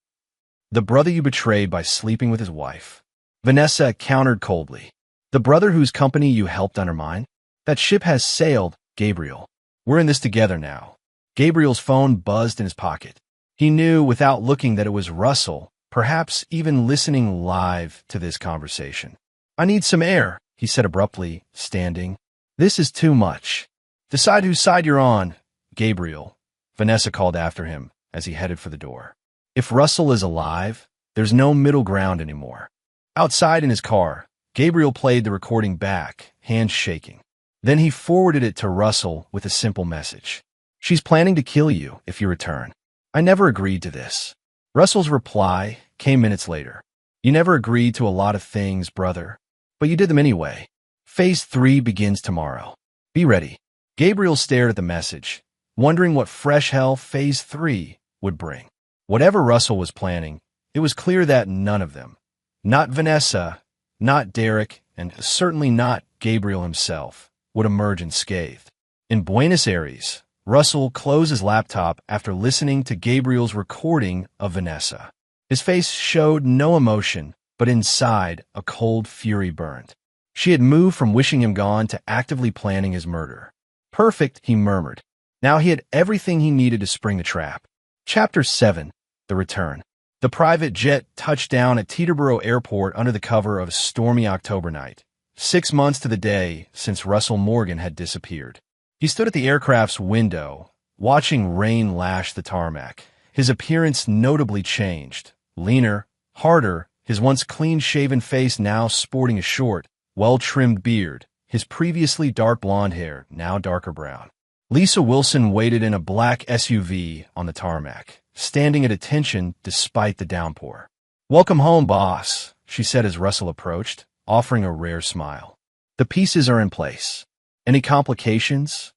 [SPEAKER 1] The brother you betrayed by sleeping with his wife. Vanessa countered coldly. The brother whose company you helped undermine? That ship has sailed, Gabriel. We're in this together now. Gabriel's phone buzzed in his pocket. He knew without looking that it was Russell, perhaps even listening live to this conversation. I need some air, he said abruptly, standing. This is too much. Decide whose side you're on, Gabriel, Vanessa called after him as he headed for the door. If Russell is alive, there's no middle ground anymore. Outside in his car, Gabriel played the recording back, hands shaking. Then he forwarded it to Russell with a simple message. She's planning to kill you if you return. I never agreed to this. Russell's reply came minutes later. You never agreed to a lot of things, brother. But you did them anyway. Phase 3 begins tomorrow. Be ready. Gabriel stared at the message, wondering what fresh hell Phase 3 would bring. Whatever Russell was planning, it was clear that none of them, not Vanessa, not Derek, and certainly not Gabriel himself, would emerge unscathed. In Buenos Aires, Russell closed his laptop after listening to Gabriel's recording of Vanessa. His face showed no emotion, but inside a cold fury burned. She had moved from wishing him gone to actively planning his murder. Perfect, he murmured. Now he had everything he needed to spring the trap. Chapter 7. The Return. The private jet touched down at Teterboro Airport under the cover of a stormy October night, 6 months to the day since Russell Morgan had disappeared. He stood at the aircraft's window, watching rain lash the tarmac. His appearance notably changed. Leaner, harder, his once clean-shaven face now sporting a short, well-trimmed beard, his previously dark blonde hair now darker brown. Lisa Wilson waited in a black SUV on the tarmac, standing at attention despite the downpour. Welcome home, boss, she said as Russell approached, offering a rare smile. The pieces are in place. Any complications?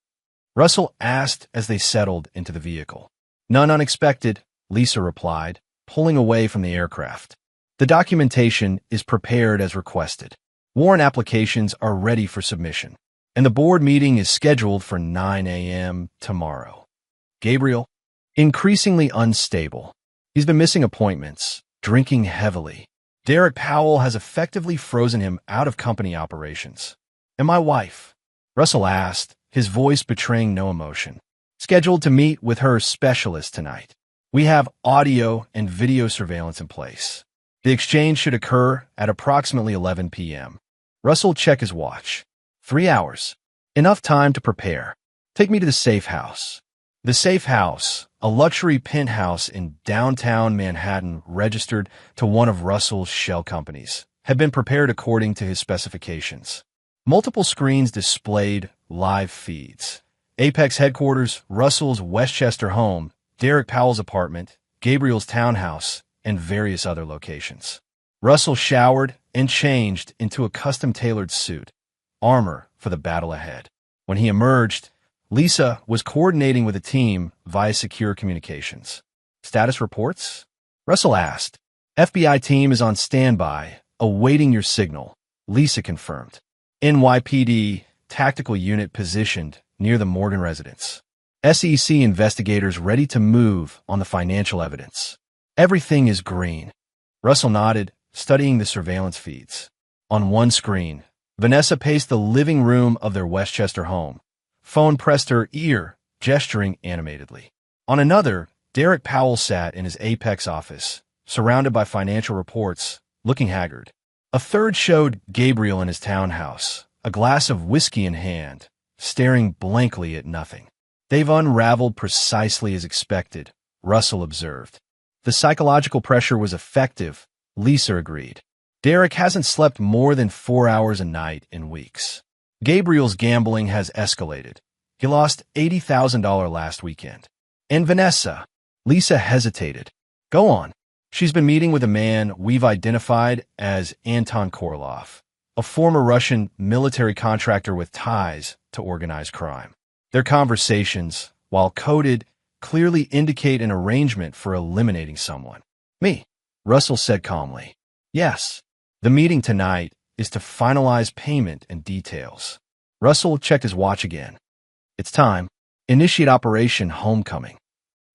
[SPEAKER 1] Russell asked as they settled into the vehicle. None unexpected, Lisa replied, pulling away from the aircraft. The documentation is prepared as requested. Warrant applications are ready for submission, and the board meeting is scheduled for 9 a.m. tomorrow. Gabriel, increasingly unstable. He's been missing appointments, drinking heavily. Derek Powell has effectively frozen him out of company operations. And my wife? Russell asked, his voice betraying no emotion. Scheduled to meet with her specialist tonight. We have audio and video surveillance in place. The exchange should occur at approximately 11 p.m. Russell checked his watch. 3 hours. Enough time to prepare. Take me to the safe house. The safe house, a luxury penthouse in downtown Manhattan registered to one of Russell's shell companies, had been prepared according to his specifications. Multiple screens displayed live feeds. Apex headquarters, Russell's Westchester home, Derek Powell's apartment, Gabriel's townhouse, and various other locations. Russell showered and changed into a custom-tailored suit, armor for the battle ahead. When he emerged, Lisa was coordinating with a team via secure communications. Status reports? Russell asked. FBI team is on standby, awaiting your signal, Lisa confirmed. NYPD tactical unit positioned near the Morgan residence. SEC investigators ready to move on the financial evidence. Everything is green. Russell nodded, studying the surveillance feeds. On one screen, Vanessa paced the living room of their Westchester home. Phone pressed her ear, gesturing animatedly. On another, Derek Powell sat in his Apex office, surrounded by financial reports, looking haggard. A third showed Gabriel in his townhouse, a glass of whiskey in hand, staring blankly at nothing. They've unraveled precisely as expected, Russell observed. The psychological pressure was effective, Lisa agreed. Derek hasn't slept more than 4 hours a night in weeks. Gabriel's gambling has escalated. He lost $80,000 last weekend. And Vanessa? Lisa hesitated. Go on. She's been meeting with a man we've identified as Anton Korolov, a former Russian military contractor with ties to organized crime. Their conversations, while coded, clearly indicate an arrangement for eliminating someone. Me, Russell said calmly. Yes. The meeting tonight is to finalize payment and details. Russell checked his watch again. It's time. Initiate Operation Homecoming.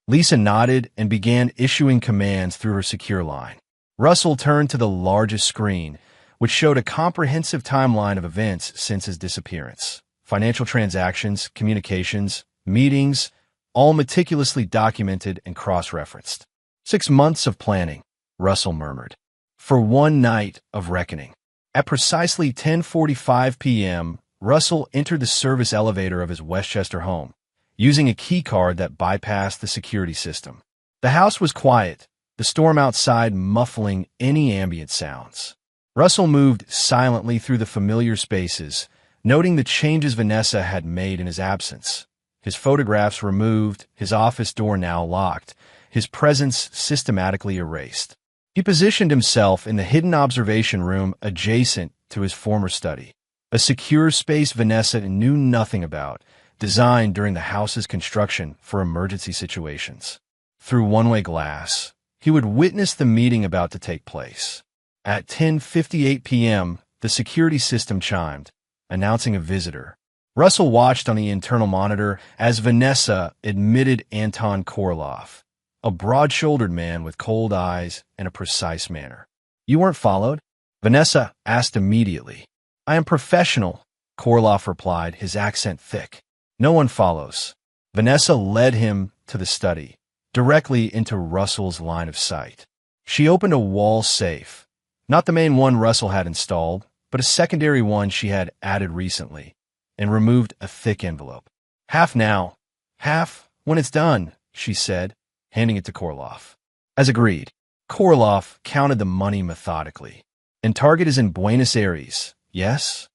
[SPEAKER 1] Lisa nodded and began issuing commands through her secure line. Russell turned to the largest screen, which showed a comprehensive timeline of events since his disappearance. Financial transactions, communications, meetings, all meticulously documented and cross-referenced. 6 months of planning, Russell murmured, for one night of reckoning. At precisely 10:45 p.m., Russell entered the service elevator of his Westchester home, using a key card that bypassed the security system. The house was quiet, the storm outside muffling any ambient sounds. Russell moved silently through the familiar spaces, noting the changes Vanessa had made in his absence. His photographs removed, his office door now locked, his presence systematically erased. He positioned himself in the hidden observation room adjacent to his former study, a secure space Vanessa knew nothing about, designed during the house's construction for emergency situations. Through one-way glass, he would witness the meeting about to take place. At 10:58 p.m., the security system chimed, announcing a visitor. Russell watched on the internal monitor as Vanessa admitted Anton Korolov, a broad-shouldered man with cold eyes and a precise manner. You weren't followed? Vanessa asked immediately. I am professional, Korolov replied, his accent thick. No one follows. Vanessa led him to the study, directly into Russell's line of sight. She opened a wall safe, not the main one Russell had installed, but a secondary one she had added recently, and removed a thick envelope. Half now, half when it's done, she said, handing it to Korolov. As agreed, Korolov counted the money methodically. And target is in Buenos Aires, yes?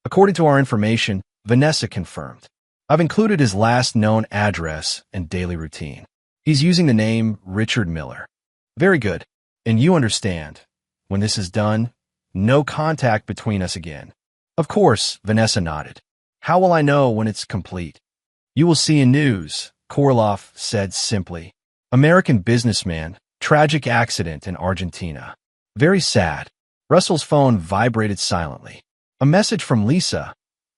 [SPEAKER 1] According to our information, Vanessa confirmed. I've included his last known address and daily routine. He's using the name Richard Miller. Very good. And you understand, when this is done, no contact between us again. Of course, Vanessa nodded. How will I know when it's complete? You will see in news, Korolov said simply. American businessman, tragic accident in Argentina. Very sad. Russell's phone vibrated silently. A message from Lisa.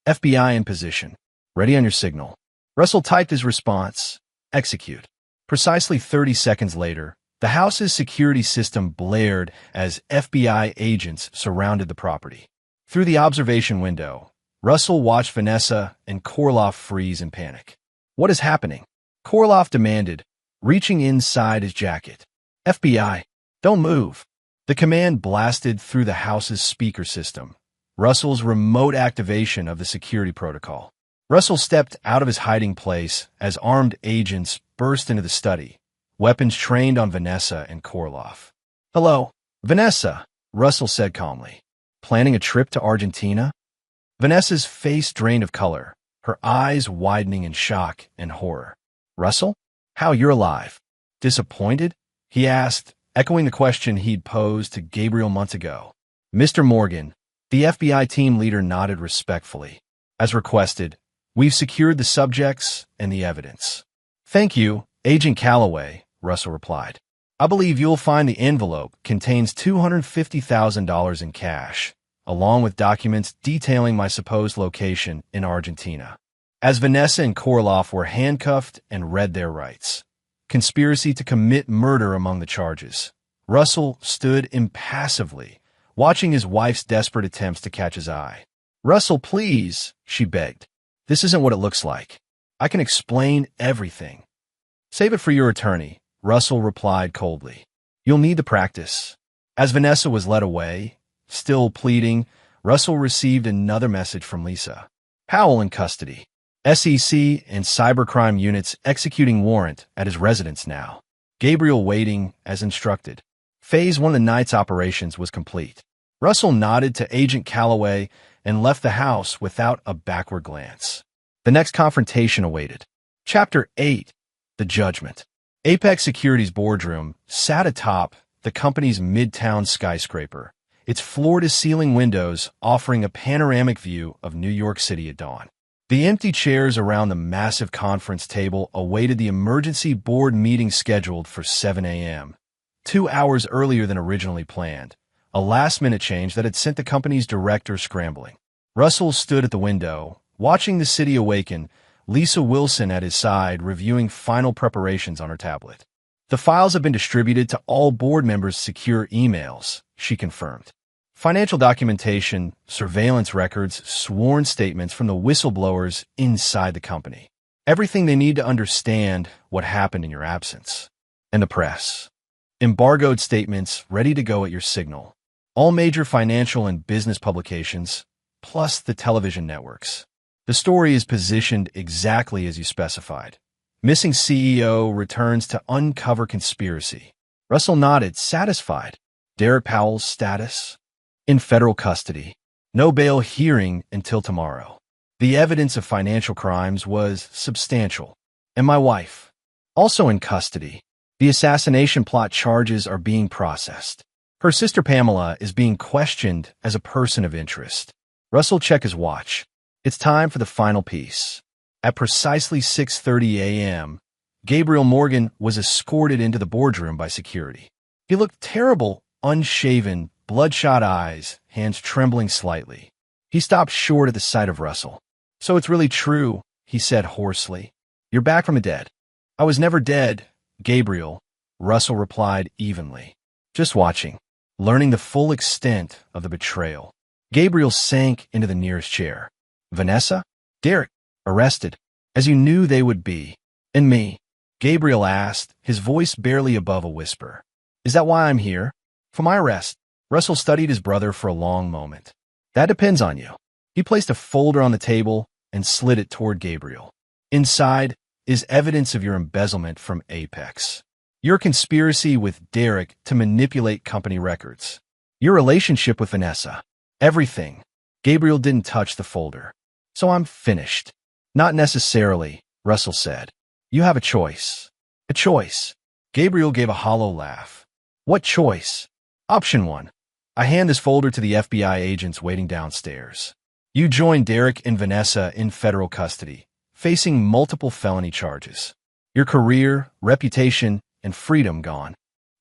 [SPEAKER 1] FBI in position. Ready on your signal. Russell typed his response. Execute. Precisely 30 seconds later, the house's security system blared as FBI agents surrounded the property. Through the observation window, Russell watched Vanessa and Korolov freeze in panic. What is happening? Korolov demanded, reaching inside his jacket. FBI, don't move. The command blasted through the house's speaker system, Russell's remote activation of the security protocol. Russell stepped out of his hiding place as armed agents burst into the study, weapons trained on Vanessa and Korloff. "Hello, Vanessa," Russell said calmly. "Planning a trip to Argentina?" Vanessa's face drained of color, her eyes widening in shock and horror. "Russell? How, you're alive?" "Disappointed?" he asked, echoing the question he'd posed to Gabriel months ago. "Mr. Morgan," the FBI team leader nodded respectfully. "As requested, we've secured the subjects and the evidence." "Thank you, Agent Calloway," Russell replied. "I believe you'll find the envelope contains $250,000 in cash, along with documents detailing my supposed location in Argentina." As Vanessa and Korloff were handcuffed and read their rights, conspiracy to commit murder among the charges, Russell stood impassively, watching his wife's desperate attempts to catch his eye. "Russell, please," she begged. "This isn't what it looks like. I can explain everything." "Save it for your attorney," Russell replied coldly. "You'll need the practice." As Vanessa was led away, still pleading, Russell received another message from Lisa. "Powell in custody. SEC and cybercrime units executing warrant at his residence now. Gabriel waiting as instructed." Phase 1 of the night's operations was complete. Russell nodded to Agent Calloway and left the house without a backward glance. The next confrontation awaited. Chapter 8. The Judgment. Apex Security's boardroom sat atop the company's midtown skyscraper, its floor-to-ceiling windows offering a panoramic view of New York City at dawn. The empty chairs around the massive conference table awaited the emergency board meeting scheduled for 7 a.m., 2 hours earlier than originally planned, a last-minute change that had sent the company's director scrambling. Russell stood at the window, watching the city awaken, Lisa Wilson at his side reviewing final preparations on her tablet. "The files have been distributed to all board members' secure emails," she confirmed. "Financial documentation, surveillance records, sworn statements from the whistleblowers inside the company. Everything they need to understand what happened in your absence. And the press. Embargoed statements ready to go at your signal. All major financial and business publications, plus the television networks. The story is positioned exactly as you specified. Missing CEO returns to uncover conspiracy." Russell nodded, satisfied. "Derek Powell's status? In federal custody. No bail hearing until tomorrow. The evidence of financial crimes was substantial. And my wife? Also in custody. The assassination plot charges are being processed. Her sister Pamela is being questioned as a person of interest." Russell checked his watch. It's time for the final piece. At precisely 6:30 a.m., Gabriel Morgan was escorted into the boardroom by security. He looked terrible, unshaven, bloodshot eyes, hands trembling slightly. He stopped short at the sight of Russell. "So it's really true," he said hoarsely. "You're back from the dead." "I was never dead, Gabriel," Russell replied evenly. "Just watching, learning the full extent of the betrayal." Gabriel sank into the nearest chair. "Vanessa? Derek? Arrested, as you knew they would be. And me?" Gabriel asked, his voice barely above a whisper. "Is that why I'm here? For my arrest?" Russell studied his brother for a long moment. "That depends on you." He placed a folder on the table and slid it toward Gabriel. "Inside is evidence of your embezzlement from Apex. Your conspiracy with Derek to manipulate company records. Your relationship with Vanessa. Everything." Gabriel didn't touch the folder. "So I'm finished." "Not necessarily," Russell said. "You have a choice." "A choice?" Gabriel gave a hollow laugh. "What choice?" "Option 1. I hand this folder to the FBI agents waiting downstairs. You join Derek and Vanessa in federal custody, facing multiple felony charges. Your career, reputation, and freedom gone."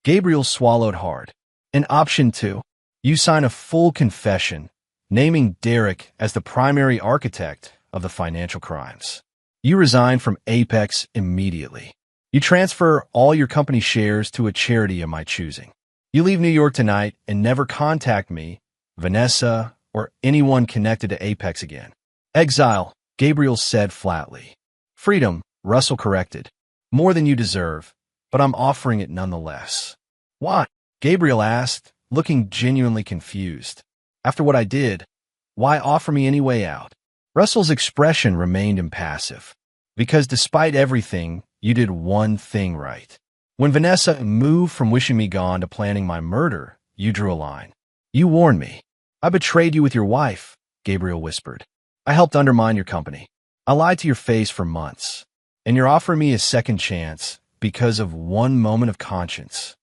[SPEAKER 1] Gabriel swallowed hard. "And option 2. You sign a full confession, naming Derek as the primary architect of the financial crimes. You resign from Apex immediately. You transfer all your company shares to a charity of my choosing. You leave New York tonight and never contact me, Vanessa, or anyone connected to Apex again." "Exile," Gabriel said flatly. "Freedom," Russell corrected. "More than you deserve, but I'm offering it nonetheless." "Why?" Gabriel asked, looking genuinely confused. "After what I did, Why offer me any way out? Russell's expression remained impassive. Because despite everything, you did one thing right. When Vanessa moved from wishing me gone to planning my murder, you drew a line. You warned me. I betrayed you with your wife, Gabriel whispered. I helped undermine your company. I lied to your face for months. And you're offering me a second chance because of one moment of conscience.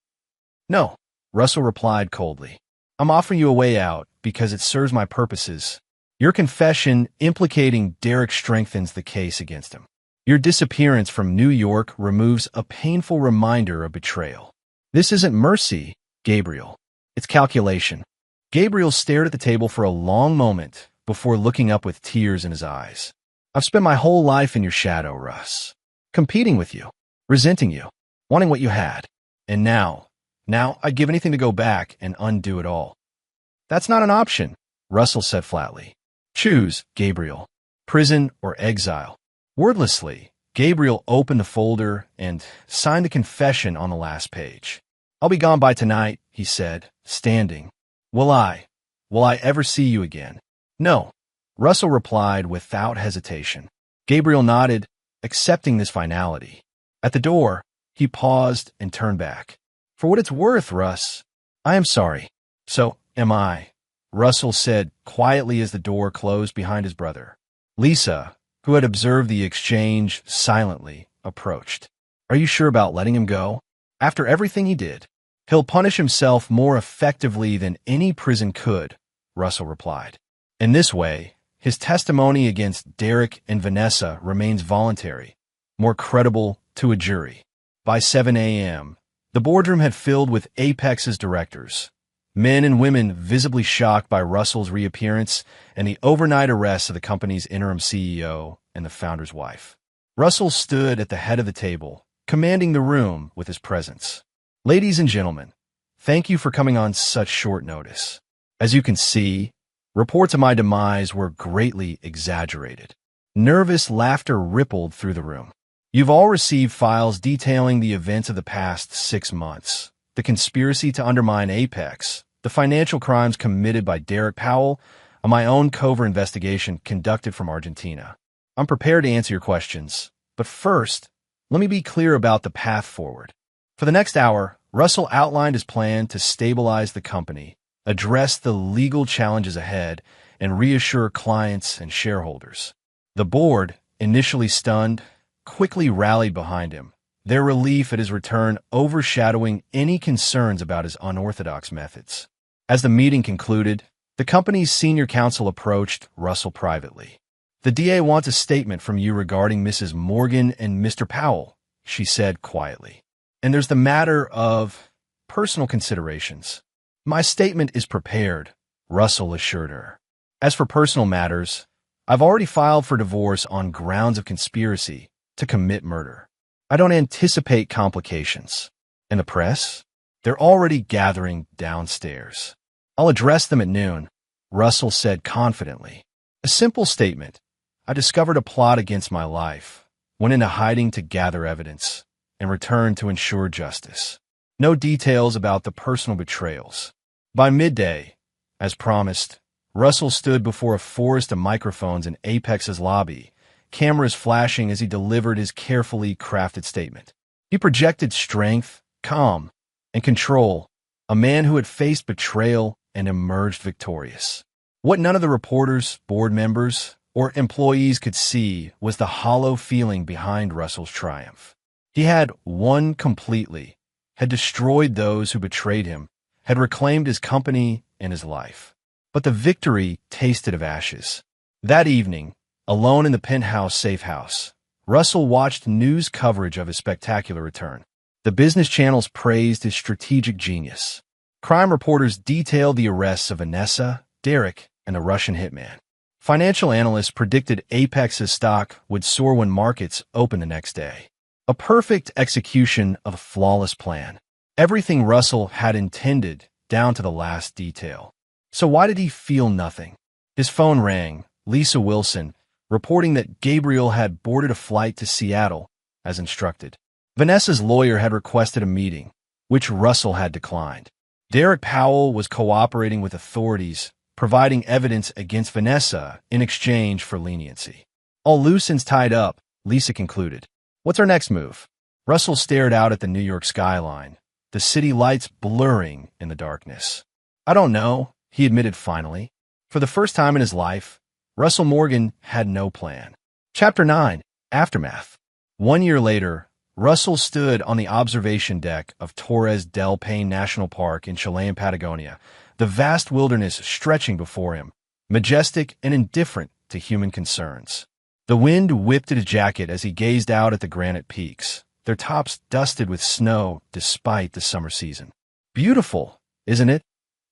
[SPEAKER 1] No, Russell replied coldly. I'm offering you a way out because it serves my purposes. Your confession implicating Derek strengthens the case against him. Your disappearance from New York removes a painful reminder of betrayal. This isn't mercy, Gabriel. It's calculation. Gabriel stared at the table for a long moment before looking up with tears in his eyes. I've spent my whole life in your shadow, Russ. Competing with you, resenting you, wanting what you had. And now I'd give anything to go back and undo it all. That's not an option, Russell said flatly. Choose, Gabriel. Prison or exile. Wordlessly, Gabriel opened the folder and signed the confession on the last page. I'll be gone by tonight, he said, standing. Will I ever see you again? No, Russell replied without hesitation. Gabriel nodded, accepting this finality. At the door, he paused and turned back. For what it's worth, Russ, I am sorry. So am I, Russell said quietly as the door closed behind his brother. Lisa, who had observed the exchange silently, approached. Are you sure about letting him go? After everything he did, he'll punish himself more effectively than any prison could, Russell replied. In this way, his testimony against Derek and Vanessa remains voluntary, more credible to a jury. By 7 a.m., the boardroom had filled with Apex's directors, men and women visibly shocked by Russell's reappearance and the overnight arrest of the company's interim CEO and the founder's wife. Russell stood at the head of the table, commanding the room with his presence. Ladies and gentlemen, thank you for coming on such short notice. As you can see, reports of my demise were greatly exaggerated. Nervous laughter rippled through the room. You've all received files detailing the events of the past 6 months, the conspiracy to undermine Apex, the financial crimes committed by Derek Powell, and my own covert investigation conducted from Argentina. I'm prepared to answer your questions, but first, let me be clear about the path forward. For the next hour, Russell outlined his plan to stabilize the company, address the legal challenges ahead, and reassure clients and shareholders. The board, initially stunned, quickly rallied behind him, their relief at his return overshadowing any concerns about his unorthodox methods. As the meeting concluded, the company's senior counsel approached Russell privately. The DA wants a statement from you regarding Mrs. Morgan and Mr. Powell, she said quietly. And there's the matter of personal considerations. My statement is prepared, Russell assured her. As for personal matters, I've already filed for divorce on grounds of conspiracy to commit murder. I don't anticipate complications. And the press? They're already gathering downstairs. I'll address them at noon, Russell said confidently. A simple statement. I discovered a plot against my life, went into hiding to gather evidence, and returned to ensure justice. No details about the personal betrayals. By midday, as promised, Russell stood before a forest of microphones in Apex's lobby, cameras flashing as he delivered his carefully crafted statement. He projected strength, calm, and control, a man who had faced betrayal and emerged victorious. What none of the reporters, board members, or employees could see was the hollow feeling behind Russell's triumph. He had won completely, had destroyed those who betrayed him, had reclaimed his company and his life. But the victory tasted of ashes. That evening, alone in the penthouse safe house, Russell watched news coverage of his spectacular return. The business channels praised his strategic genius. Crime reporters detailed the arrests of Vanessa, Derek, and the Russian hitman. Financial analysts predicted Apex's stock would soar when markets opened the next day. A perfect execution of a flawless plan. Everything Russell had intended, down to the last detail. So why did he feel nothing? His phone rang, Lisa Wilson, reporting that Gabriel had boarded a flight to Seattle, as instructed. Vanessa's lawyer had requested a meeting, which Russell had declined. Derek Powell was cooperating with authorities, providing evidence against Vanessa in exchange for leniency. All loose ends tied up, Lisa concluded. What's our next move? Russell stared out at the New York skyline, the city lights blurring in the darkness. I don't know, he admitted finally. For the first time in his life, Russell Morgan had no plan. Chapter 9. Aftermath. 1 year later, Russell stood on the observation deck of Torres del Paine National Park in Chilean Patagonia, the vast wilderness stretching before him, majestic and indifferent to human concerns. The wind whipped at his jacket as he gazed out at the granite peaks, their tops dusted with snow despite the summer season. Beautiful, isn't it?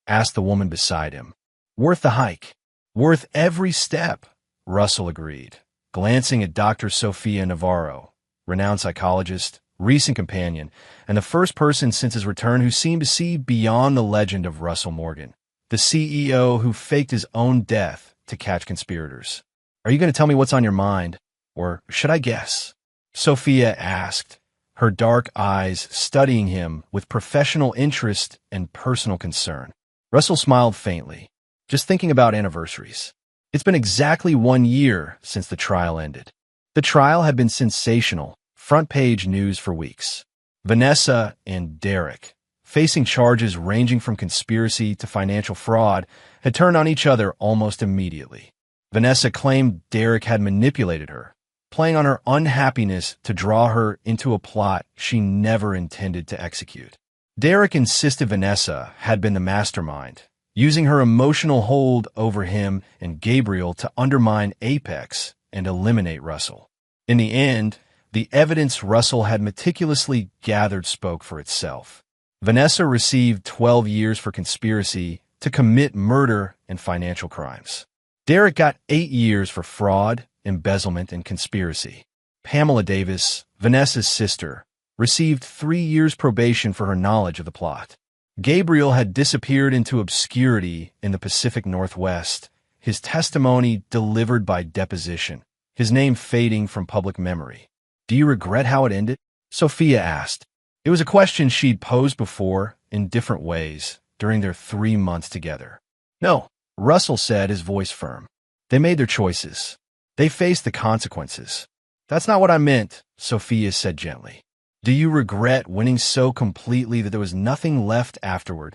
[SPEAKER 1] Asked the woman beside him. Worth the hike. Worth every step, Russell agreed, glancing at Dr. Sofia Navarro, renowned psychologist, recent companion, and the first person since his return who seemed to see beyond the legend of Russell Morgan, the CEO who faked his own death to catch conspirators. Are you going to tell me what's on your mind? Or should I guess? Sophia asked, her dark eyes studying him with professional interest and personal concern. Russell smiled faintly, just thinking about anniversaries. It's been exactly 1 year since the trial ended. The trial had been sensational, front-page news for weeks. Vanessa and Derek, facing charges ranging from conspiracy to financial fraud, had turned on each other almost immediately. Vanessa claimed Derek had manipulated her, playing on her unhappiness to draw her into a plot she never intended to execute. Derek insisted Vanessa had been the mastermind, using her emotional hold over him and Gabriel to undermine Apex and eliminate Russell. In the end, the evidence Russell had meticulously gathered spoke for itself. Vanessa received 12 years for conspiracy to commit murder and financial crimes. Derek got 8 years for fraud, embezzlement, and conspiracy. Pamela Davis, Vanessa's sister, received 3 years probation for her knowledge of the plot. Gabriel had disappeared into obscurity in the Pacific Northwest, his testimony delivered by deposition, his name fading from public memory. Do you regret how it ended? Sophia asked. It was a question she'd posed before in different ways during their 3 months together. No, Russell said, his voice firm. They made their choices. They faced the consequences. That's not what I meant, Sophia said gently. Do you regret winning so completely that there was nothing left afterward?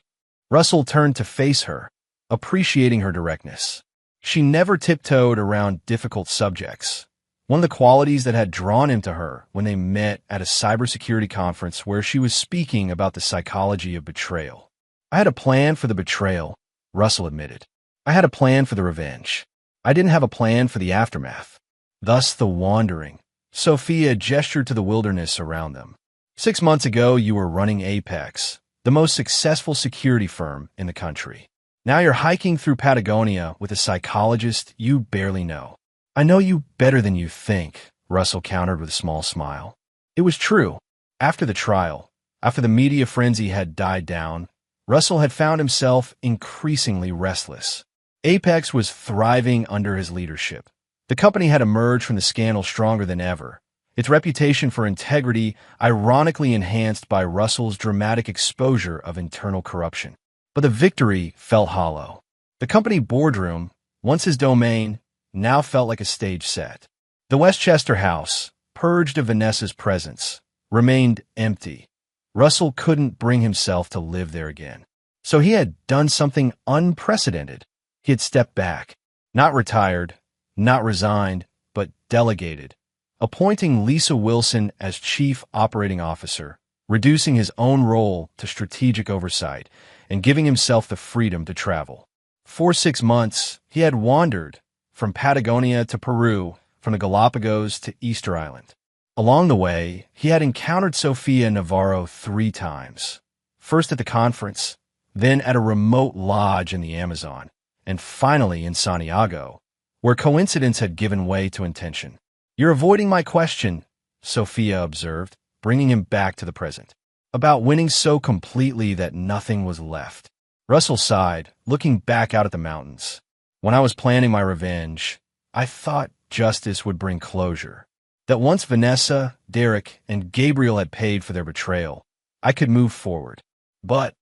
[SPEAKER 1] Russell turned to face her, appreciating her directness. She never tiptoed around difficult subjects. One of the qualities that had drawn him to her when they met at a cybersecurity conference where she was speaking about the psychology of betrayal. I had a plan for the betrayal, Russell admitted. I had a plan for the revenge. I didn't have a plan for the aftermath. Thus the wandering. Sophia gestured to the wilderness around them. 6 months ago, you were running Apex, the most successful security firm in the country. Now you're hiking through Patagonia with a psychologist you barely know. I know you better than you think, Russell countered with a small smile. It was true. After the trial, after the media frenzy had died down, Russell had found himself increasingly restless. Apex was thriving under his leadership. The company had emerged from the scandal stronger than ever, its reputation for integrity ironically enhanced by Russell's dramatic exposure of internal corruption. But the victory felt hollow. The company boardroom, once his domain, now felt like a stage set. The Westchester house, purged of Vanessa's presence, remained empty. Russell couldn't bring himself to live there again. So he had done something unprecedented. He had stepped back, not retired, not resigned, but delegated, appointing Lisa Wilson as Chief Operating Officer, reducing his own role to strategic oversight, and giving himself the freedom to travel. For 6 months, he had wandered from Patagonia to Peru, from the Galapagos to Easter Island. Along the way, he had encountered Sofia Navarro 3 times, first at the conference, then at a remote lodge in the Amazon, and finally in Santiago, where coincidence had given way to intention. You're avoiding my question, Sophia observed, bringing him back to the present. About winning so completely that nothing was left. Russell sighed, looking back out at the mountains. When I was planning my revenge, I thought justice would bring closure. That once Vanessa, Derek, and Gabriel had paid for their betrayal, I could move forward. But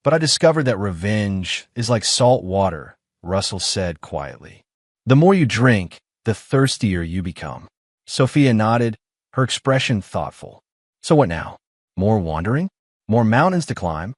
[SPEAKER 1] I discovered that revenge is like salt water Russell said quietly. The more you drink, the thirstier you become. Sophia nodded, her expression thoughtful. So what now? More wandering? More mountains to climb?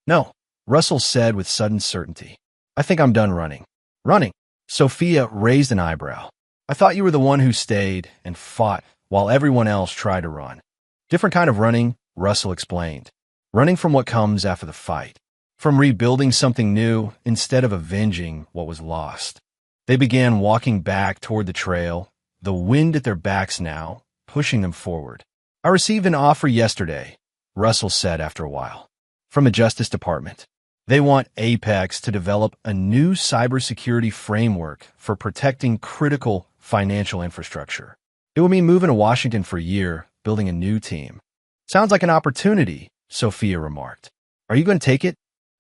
[SPEAKER 1] No, Russell said with sudden certainty. I think I'm done running. Running? Sophia raised an eyebrow. I thought you were the one who stayed and fought while everyone else tried to run. Different kind of running, Russell explained. Running from what comes after the fight. From rebuilding something new instead of avenging what was lost. They began walking back toward the trail, the wind at their backs now, pushing them forward. I received an offer yesterday, Russell said after a while, from the Justice Department. They want Apex to develop a new cybersecurity framework for protecting critical financial infrastructure. It will mean moving to Washington for a year, building a new team. Sounds like an opportunity, Sophia remarked. Are you going to take it?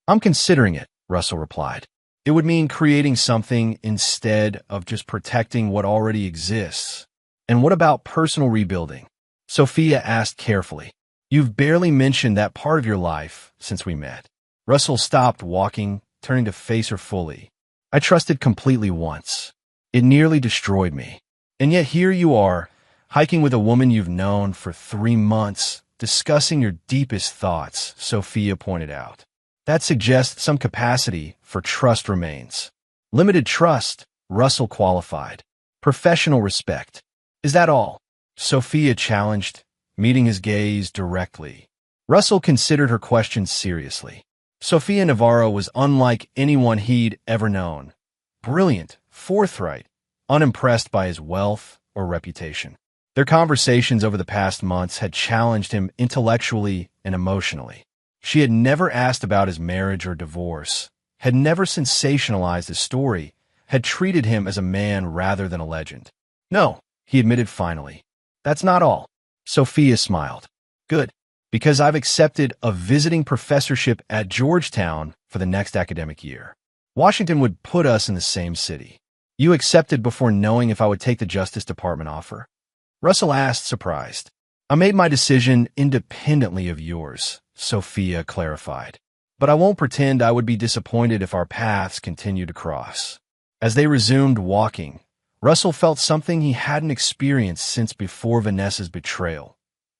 [SPEAKER 1] I'm considering it, Russell replied. It would mean creating something instead of just protecting what already exists. And what about personal rebuilding? Sophia asked carefully. You've barely mentioned that part of your life since we met. Russell stopped walking, turning to face her fully. I trusted completely once. It nearly destroyed me. And yet here you are, hiking with a woman you've known for 3 months, discussing your deepest thoughts, Sophia pointed out. That suggests some capacity for trust remains. Limited trust, Russell qualified. Professional respect. Is that all? Sophia challenged, meeting his gaze directly. Russell considered her question seriously. Sophia Navarro was unlike anyone he'd ever known. Brilliant, forthright, unimpressed by his wealth or reputation. Their conversations over the past months had challenged him intellectually and emotionally. She had never asked about his marriage or divorce, had never sensationalized his story, had treated him as a man rather than a legend. No, he admitted finally. That's not all. Sophia smiled. Good, because I've accepted a visiting professorship at Georgetown for the next academic year. Washington would put us in the same city. You accepted before knowing if I would take the Justice Department offer? Russell asked, surprised. I made my decision independently of yours, Sophia clarified. But I won't pretend I would be disappointed if our paths continue to cross. As they resumed walking, Russell felt something he hadn't experienced since before Vanessa's betrayal.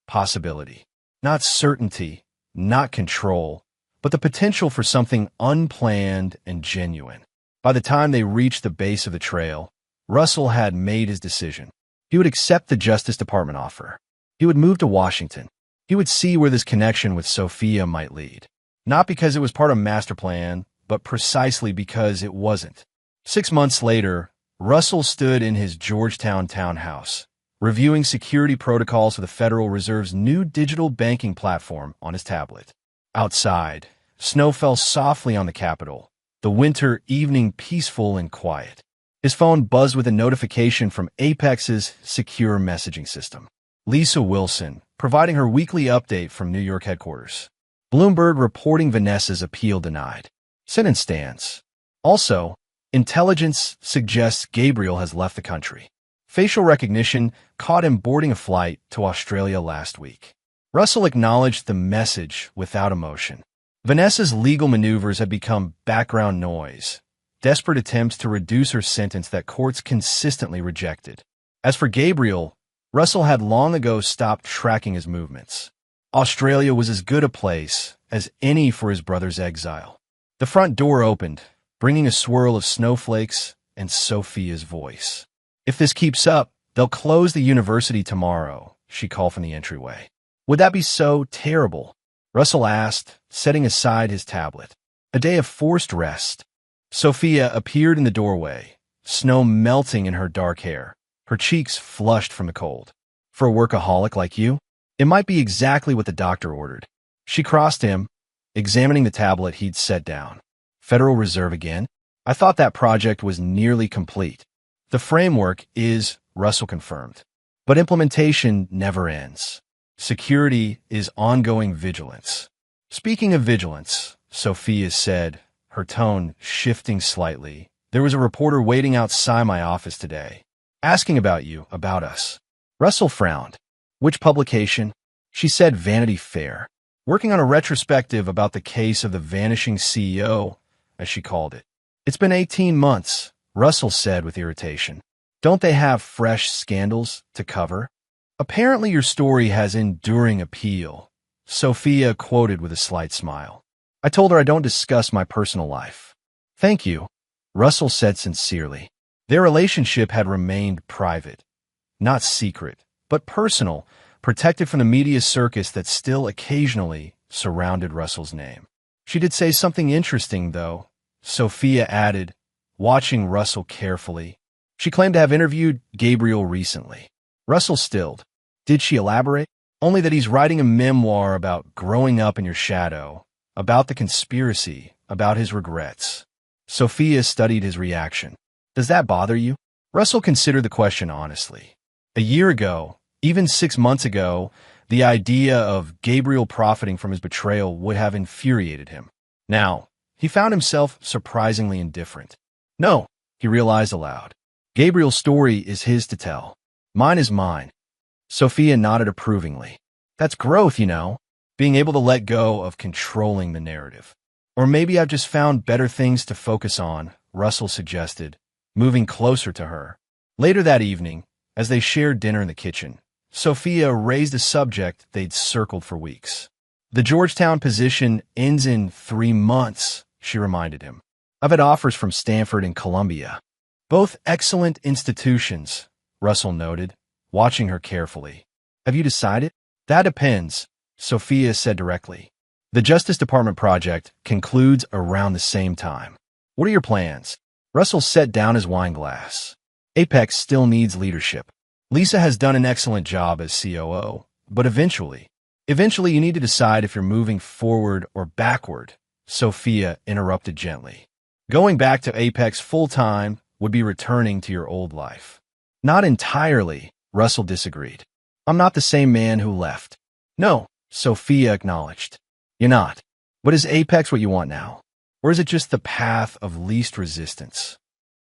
[SPEAKER 1] Possibility. Not certainty, not control, but the potential for something unplanned and genuine. By the time they reached the base of the trail, Russell had made his decision. He would accept the Justice Department offer. He would move to Washington. He would see where this connection with Sophia might lead. Not because it was part of a master plan, but precisely because it wasn't. 6 months later, Russell stood in his Georgetown townhouse, reviewing security protocols for the Federal Reserve's new digital banking platform on his tablet. Outside, snow fell softly on the Capitol, the winter evening peaceful and quiet. His phone buzzed with a notification from Apex's secure messaging system. Lisa Wilson, providing her weekly update from New York headquarters. Bloomberg reporting Vanessa's appeal denied. Sentence stands. Also, intelligence suggests Gabriel has left the country. Facial recognition caught him boarding a flight to Australia last week. Russell acknowledged the message without emotion. Vanessa's legal maneuvers had become background noise, desperate attempts to reduce her sentence that courts consistently rejected. As for Gabriel, Russell had long ago stopped tracking his movements. Australia was as good a place as any for his brother's exile. The front door opened, bringing a swirl of snowflakes and Sophia's voice. If this keeps up, they'll close the university tomorrow, she called from the entryway. Would that be so terrible? Russell asked, setting aside his tablet. A day of forced rest. Sophia appeared in the doorway, snow melting in her dark hair, her cheeks flushed from the cold. For a workaholic like you, it might be exactly what the doctor ordered. She crossed him, examining the tablet he'd set down. Federal Reserve again? I thought that project was nearly complete. The framework is, Russell confirmed. But implementation never ends. Security is ongoing vigilance. Speaking of vigilance, Sophia said, her tone shifting slightly, there was a reporter waiting outside my office today, asking about you, about us. Russell frowned. Which publication? She said Vanity Fair, working on a retrospective about the case of the vanishing CEO, as she called it. It's been 18 months, Russell said with irritation. Don't they have fresh scandals to cover? Apparently your story has enduring appeal, Sophia quoted with a slight smile. I told her I don't discuss my personal life. Thank you, Russell said sincerely. Their relationship had remained private, not secret, but personal, protected from the media circus that still occasionally surrounded Russell's name. She did say something interesting, though, Sophia added, watching Russell carefully. She claimed to have interviewed Gabriel recently. Russell stilled. Did she elaborate? Only that he's writing a memoir about growing up in your shadow, about the conspiracy, about his regrets. Sophia studied his reaction. Does that bother you? Russell considered the question honestly. A year ago, even 6 months ago, the idea of Gabriel profiting from his betrayal would have infuriated him. Now, he found himself surprisingly indifferent. No, he realized aloud. Gabriel's story is his to tell. Mine is mine. Sophia nodded approvingly. That's growth, being able to let go of controlling the narrative. Or maybe I've just found better things to focus on, Russell suggested, moving closer to her. Later that evening, as they shared dinner in the kitchen, Sophia raised a subject they'd circled for weeks. The Georgetown position ends in 3 months, she reminded him. I've had offers from Stanford and Columbia. Both excellent institutions, Russell noted, watching her carefully. Have you decided? That depends, Sophia said directly. The Justice Department project concludes around the same time. What are your plans? Russell set down his wine glass. Apex still needs leadership. Lisa has done an excellent job as COO, but eventually you need to decide if you're moving forward or backward, Sophia interrupted gently. Going back to Apex full-time would be returning to your old life. Not entirely, Russell disagreed. I'm not the same man who left. No, Sophia acknowledged. You're not. But is Apex what you want now? Or is it just the path of least resistance?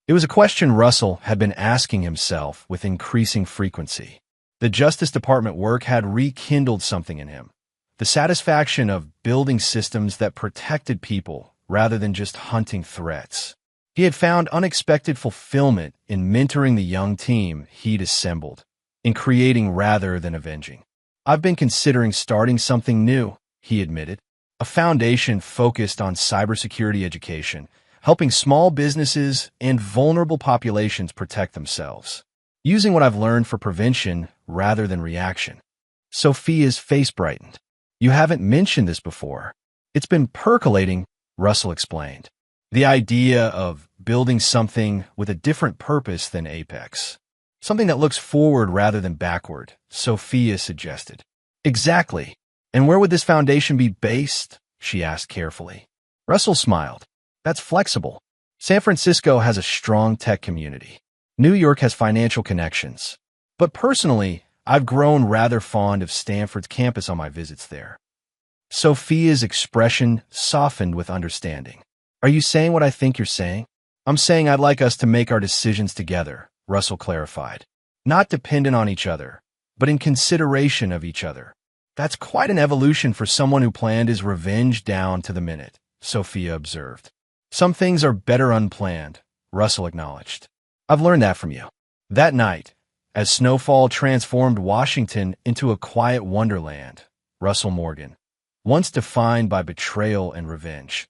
[SPEAKER 1] It was a question Russell had been asking himself with increasing frequency. The Justice Department work had rekindled something in him. The satisfaction of building systems that protected people rather than just hunting threats. He had found unexpected fulfillment in mentoring the young team he'd assembled, in creating rather than avenging. I've been considering starting something new, he admitted. A foundation focused on cybersecurity education, helping small businesses and vulnerable populations protect themselves, using what I've learned for prevention rather than reaction. Sophia's face brightened. You haven't mentioned this before. It's been percolating, Russell explained. The idea of building something with a different purpose than Apex. Something that looks forward rather than backward, Sophia suggested. Exactly. And where would this foundation be based? She asked carefully. Russell smiled. That's flexible. San Francisco has a strong tech community. New York has financial connections. But personally, I've grown rather fond of Stanford's campus on my visits there. Sophia's expression softened with understanding. Are you saying what I think you're saying? I'm saying I'd like us to make our decisions together, Russell clarified. Not dependent on each other, but in consideration of each other. That's quite an evolution for someone who planned his revenge down to the minute, Sophia observed. Some things are better unplanned, Russell acknowledged. I've learned that from you. That night, as snowfall transformed Washington into a quiet wonderland, Russell Morgan, once defined by betrayal and revenge,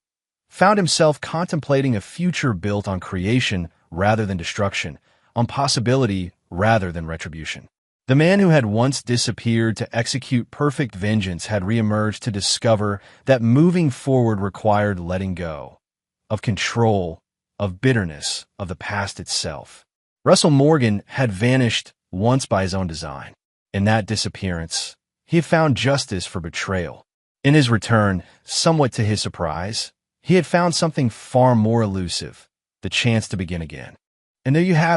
[SPEAKER 1] found himself contemplating a future built on creation rather than destruction, on possibility rather than retribution. The man who had once disappeared to execute perfect vengeance had reemerged to discover that moving forward required letting go of control, of bitterness, of the past itself. Russell Morgan had vanished once by his own design. In that disappearance, he had found justice for betrayal. In his return, somewhat to his surprise, he had found something far more elusive, the chance to begin again. And there you have